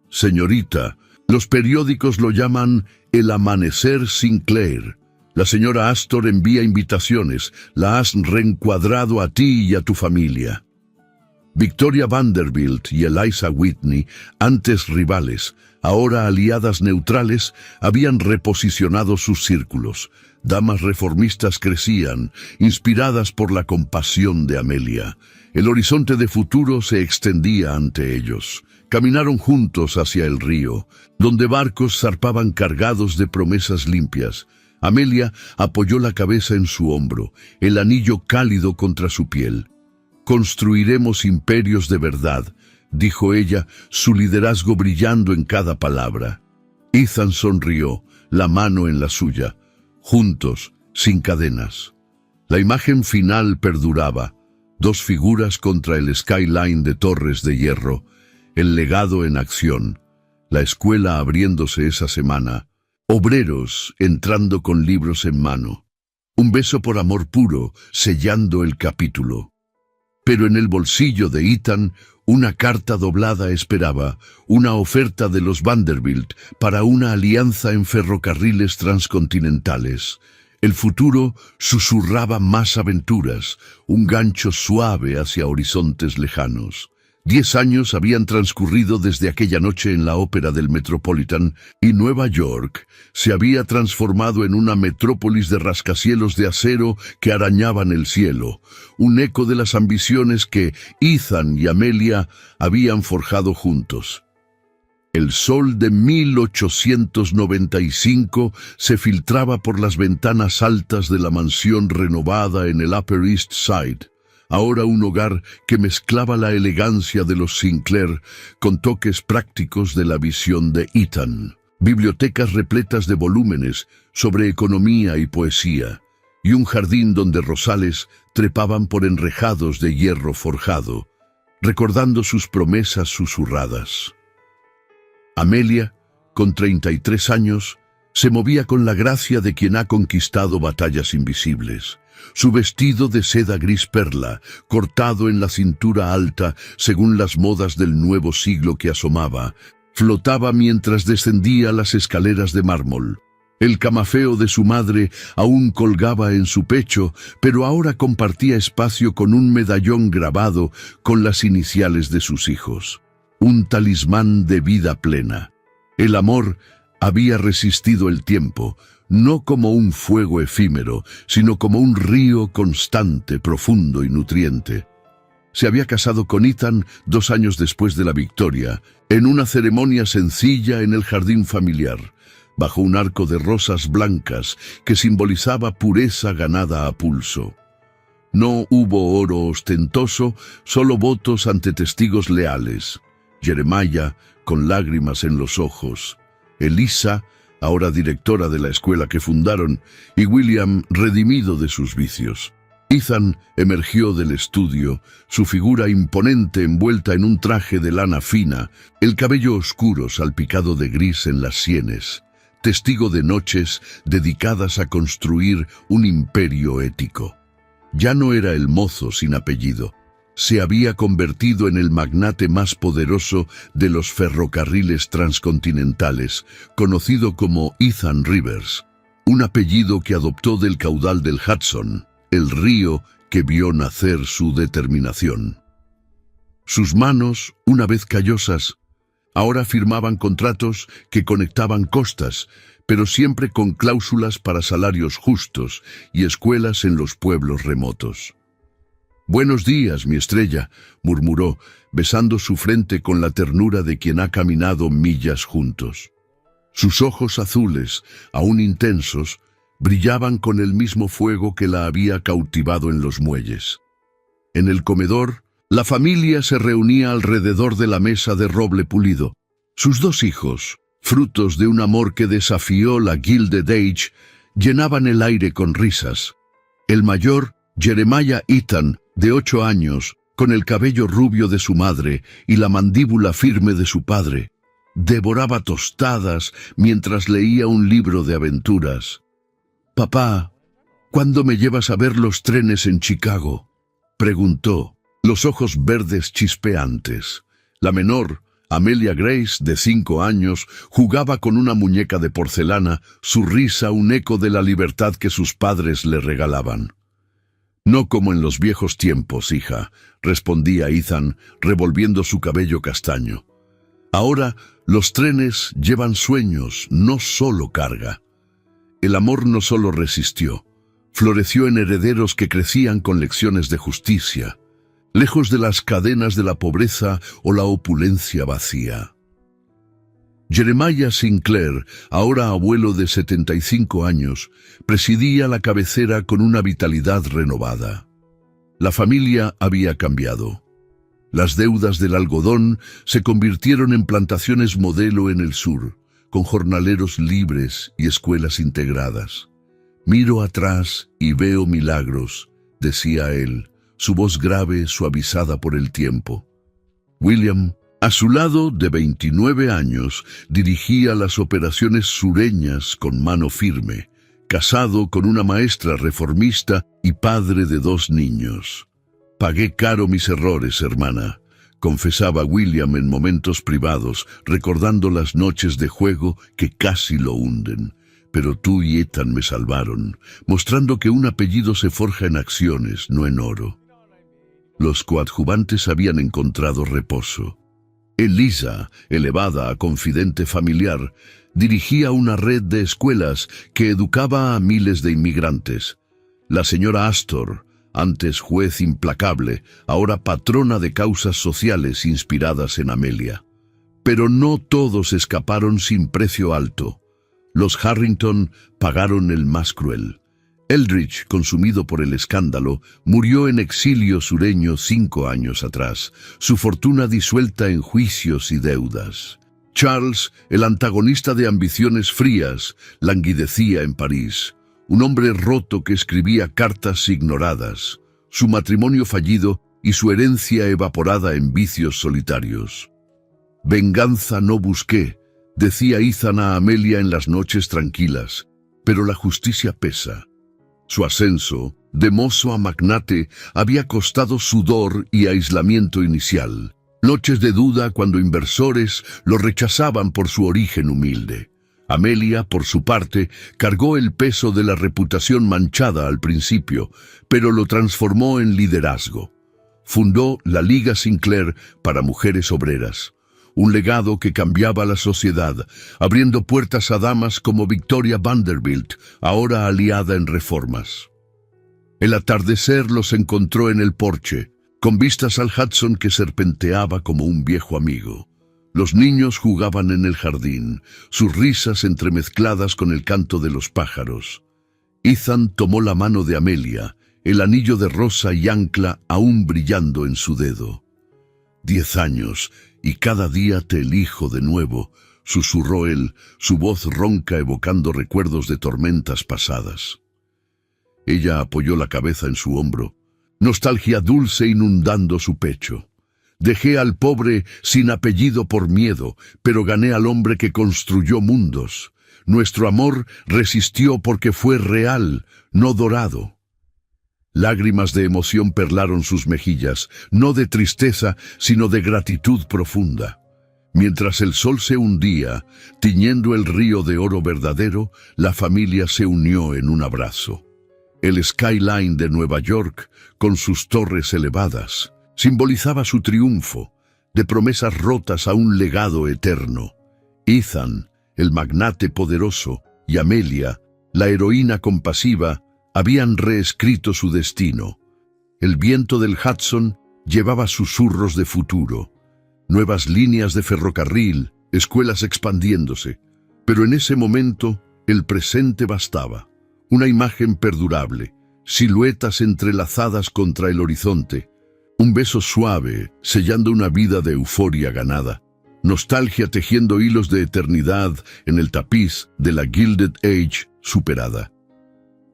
«Señorita, los periódicos lo llaman el amanecer Sinclair. La señora Astor envía invitaciones, la has reencuadrado a ti y a tu familia». Victoria Vanderbilt y Eliza Whitney, antes rivales, ahora aliadas neutrales, habían reposicionado sus círculos. Damas reformistas crecían, inspiradas por la compasión de Amelia. El horizonte de futuro se extendía ante ellos. Caminaron juntos hacia el río, donde barcos zarpaban cargados de promesas limpias. Amelia apoyó la cabeza en su hombro, el anillo cálido contra su piel. «Construiremos imperios de verdad», dijo ella, su liderazgo brillando en cada palabra. Ethan sonrió, la mano en la suya, juntos, sin cadenas. La imagen final perduraba, dos figuras contra el skyline de torres de hierro, el legado en acción, la escuela abriéndose esa semana, obreros entrando con libros en mano, un beso por amor puro sellando el capítulo. Pero en el bolsillo de Ethan, una carta doblada esperaba, una oferta de los Vanderbilt para una alianza en ferrocarriles transcontinentales. El futuro susurraba más aventuras, un gancho suave hacia horizontes lejanos. 10 años habían transcurrido desde aquella noche en la ópera del Metropolitan y Nueva York se había transformado en una metrópolis de rascacielos de acero que arañaban el cielo, un eco de las ambiciones que Ethan y Amelia habían forjado juntos. El sol de 1895 se filtraba por las ventanas altas de la mansión renovada en el Upper East Side. ahora un hogar que mezclaba la elegancia de los Sinclair con toques prácticos de la visión de Ethan. Bibliotecas repletas de volúmenes sobre economía y poesía, y un jardín donde rosales trepaban por enrejados de hierro forjado, recordando sus promesas susurradas. Amelia, con 33 años, se movía con la gracia de quien ha conquistado batallas invisibles. Su vestido de seda gris perla, cortado en la cintura alta según las modas del nuevo siglo que asomaba, flotaba mientras descendía las escaleras de mármol. El camafeo de su madre aún colgaba en su pecho, pero ahora compartía espacio con un medallón grabado con las iniciales de sus hijos. Un talismán de vida plena. El amor había resistido el tiempo, no como un fuego efímero, sino como un río constante, profundo y nutriente. Se había casado con Ethan 2 años después de la victoria, en una ceremonia sencilla en el jardín familiar, bajo un arco de rosas blancas que simbolizaba pureza ganada a pulso. No hubo oro ostentoso, solo votos ante testigos leales. Jeremiah, con lágrimas en los ojos, Elisa, ahora directora de la escuela que fundaron, y William, redimido de sus vicios. Ethan emergió del estudio, su figura imponente envuelta en un traje de lana fina, el cabello oscuro salpicado de gris en las sienes, testigo de noches dedicadas a construir un imperio ético. Ya no era el mozo sin apellido. Se había convertido en el magnate más poderoso de los ferrocarriles transcontinentales, conocido como Ethan Rivers, un apellido que adoptó del caudal del Hudson, el río que vio nacer su determinación. Sus manos, una vez callosas, ahora firmaban contratos que conectaban costas, pero siempre con cláusulas para salarios justos y escuelas en los pueblos remotos. «Buenos días, mi estrella», murmuró, besando su frente con la ternura de quien ha caminado millas juntos. Sus ojos azules, aún intensos, brillaban con el mismo fuego que la había cautivado en los muelles. En el comedor, la familia se reunía alrededor de la mesa de roble pulido. Sus 2 hijos, frutos de un amor que desafió la Gilded Age, llenaban el aire con risas. El mayor, Jeremiah Ethan, de 8 años, con el cabello rubio de su madre y la mandíbula firme de su padre, devoraba tostadas mientras leía un libro de aventuras. «Papá, ¿cuándo me llevas a ver los trenes en Chicago?», preguntó, los ojos verdes chispeantes. La menor, Amelia Grace, de 5 años, jugaba con una muñeca de porcelana, su risa un eco de la libertad que sus padres le regalaban. «No como en los viejos tiempos, hija», respondía Ethan, revolviendo su cabello castaño. «Ahora los trenes llevan sueños, no solo carga». El amor no solo resistió, floreció en herederos que crecían con lecciones de justicia, lejos de las cadenas de la pobreza o la opulencia vacía. Jeremiah Sinclair, ahora abuelo de 75 años, presidía la cabecera con una vitalidad renovada. La familia había cambiado. Las deudas del algodón se convirtieron en plantaciones modelo en el sur, con jornaleros libres y escuelas integradas. «Miro atrás y veo milagros», decía él, su voz grave suavizada por el tiempo. William, a su lado, de 29 años, dirigía las operaciones sureñas con mano firme, casado con una maestra reformista y padre de 2 niños. «Pagué caro mis errores, hermana», confesaba William en momentos privados, recordando las noches de juego que casi lo hunden. «Pero tú y Ethan me salvaron, mostrando que un apellido se forja en acciones, no en oro». Los coadjuvantes habían encontrado reposo. Elisa, elevada a confidente familiar, dirigía una red de escuelas que educaba a miles de inmigrantes. La señora Astor, antes juez implacable, ahora patrona de causas sociales inspiradas en Amelia. Pero no todos escaparon sin precio alto. Los Harrington pagaron el más cruel. Eldridge, consumido por el escándalo, murió en exilio sureño 5 años atrás, su fortuna disuelta en juicios y deudas. Charles, el antagonista de ambiciones frías, languidecía en París, un hombre roto que escribía cartas ignoradas, su matrimonio fallido y su herencia evaporada en vicios solitarios. «Venganza no busqué», decía Ethan a Amelia en las noches tranquilas, «pero la justicia pesa». Su ascenso, de mozo a magnate, había costado sudor y aislamiento inicial. Noches de duda cuando inversores lo rechazaban por su origen humilde. Amelia, por su parte, cargó el peso de la reputación manchada al principio, pero lo transformó en liderazgo. Fundó la Liga Sinclair para mujeres obreras, un legado que cambiaba la sociedad, abriendo puertas a damas como Victoria Vanderbilt, ahora aliada en reformas. El atardecer los encontró en el porche, con vistas al Hudson que serpenteaba como un viejo amigo. Los niños jugaban en el jardín, sus risas entremezcladas con el canto de los pájaros. Ethan tomó la mano de Amelia, el anillo de rosa y ancla aún brillando en su dedo. 10 años, y cada día te elijo de nuevo, susurró él, su voz ronca evocando recuerdos de tormentas pasadas. Ella apoyó la cabeza en su hombro, nostalgia dulce inundando su pecho. Dejé al pobre sin apellido por miedo, pero gané al hombre que construyó mundos. Nuestro amor resistió porque fue real, no dorado. Lágrimas de emoción perlaron sus mejillas, no de tristeza, sino de gratitud profunda. Mientras el sol se hundía, tiñendo el río de oro verdadero, la familia se unió en un abrazo. El skyline de Nueva York, con sus torres elevadas, simbolizaba su triunfo, de promesas rotas a un legado eterno. Ethan, el magnate poderoso, y Amelia, la heroína compasiva, habían reescrito su destino. El viento del Hudson llevaba susurros de futuro, nuevas líneas de ferrocarril, escuelas expandiéndose, pero en ese momento el presente bastaba, una imagen perdurable, siluetas entrelazadas contra el horizonte, un beso suave sellando una vida de euforia ganada, nostalgia tejiendo hilos de eternidad en el tapiz de la Gilded Age superada.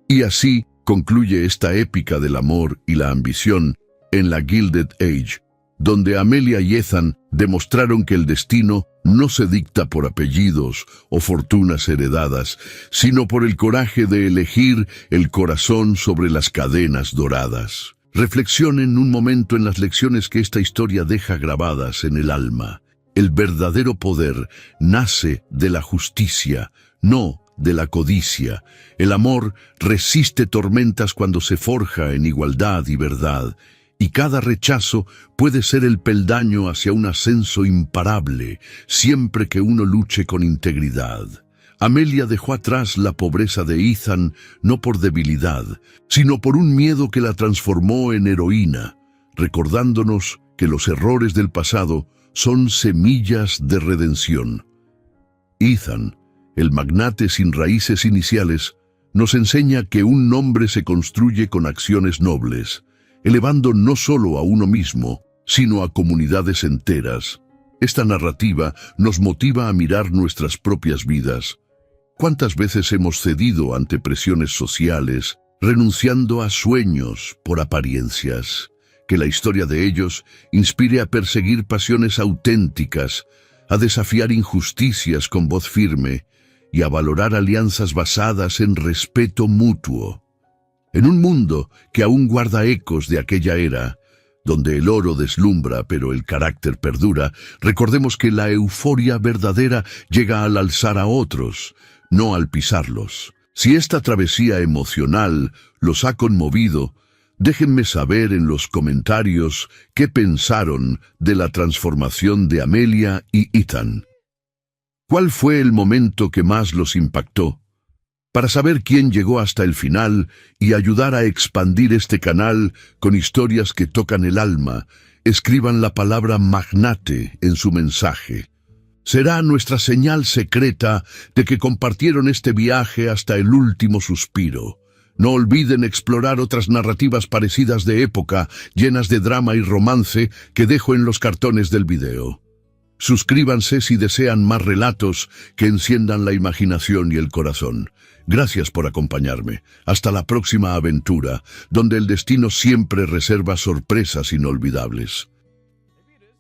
Y así concluye esta épica del amor y la ambición en la Gilded Age, donde Amelia y Ethan demostraron que el destino no se dicta por apellidos o fortunas heredadas, sino por el coraje de elegir el corazón sobre las cadenas doradas. Reflexionen un momento en las lecciones que esta historia deja grabadas en el alma. El verdadero poder nace de la justicia, no de la codicia. El amor resiste tormentas cuando se forja en igualdad y verdad, y cada rechazo puede ser el peldaño hacia un ascenso imparable, siempre que uno luche con integridad. Amelia dejó atrás la pobreza de Ethan no por debilidad, sino por un miedo que la transformó en heroína, recordándonos que los errores del pasado son semillas de redención. Ethan, el magnate sin raíces iniciales, nos enseña que un nombre se construye con acciones nobles, elevando no solo a uno mismo, sino a comunidades enteras. Esta narrativa nos motiva a mirar nuestras propias vidas. ¿Cuántas veces hemos cedido ante presiones sociales, renunciando a sueños por apariencias? Que la historia de ellos inspire a perseguir pasiones auténticas, a desafiar injusticias con voz firme y a valorar alianzas basadas en respeto mutuo. En un mundo que aún guarda ecos de aquella era, donde el oro deslumbra pero el carácter perdura, recordemos que la euforia verdadera llega al alzar a otros, no al pisarlos. Si esta travesía emocional los ha conmovido, déjenme saber en los comentarios qué pensaron de la transformación de Amelia y Ethan. ¿Cuál fue el momento que más los impactó? Para saber quién llegó hasta el final y ayudar a expandir este canal con historias que tocan el alma, escriban la palabra magnate en su mensaje. Será nuestra señal secreta de que compartieron este viaje hasta el último suspiro. No olviden explorar otras narrativas parecidas de época, llenas de drama y romance, que dejo en los cartones del video. Suscríbanse si desean más relatos que enciendan la imaginación y el corazón. Gracias por acompañarme. Hasta la próxima aventura, donde el destino siempre reserva sorpresas inolvidables.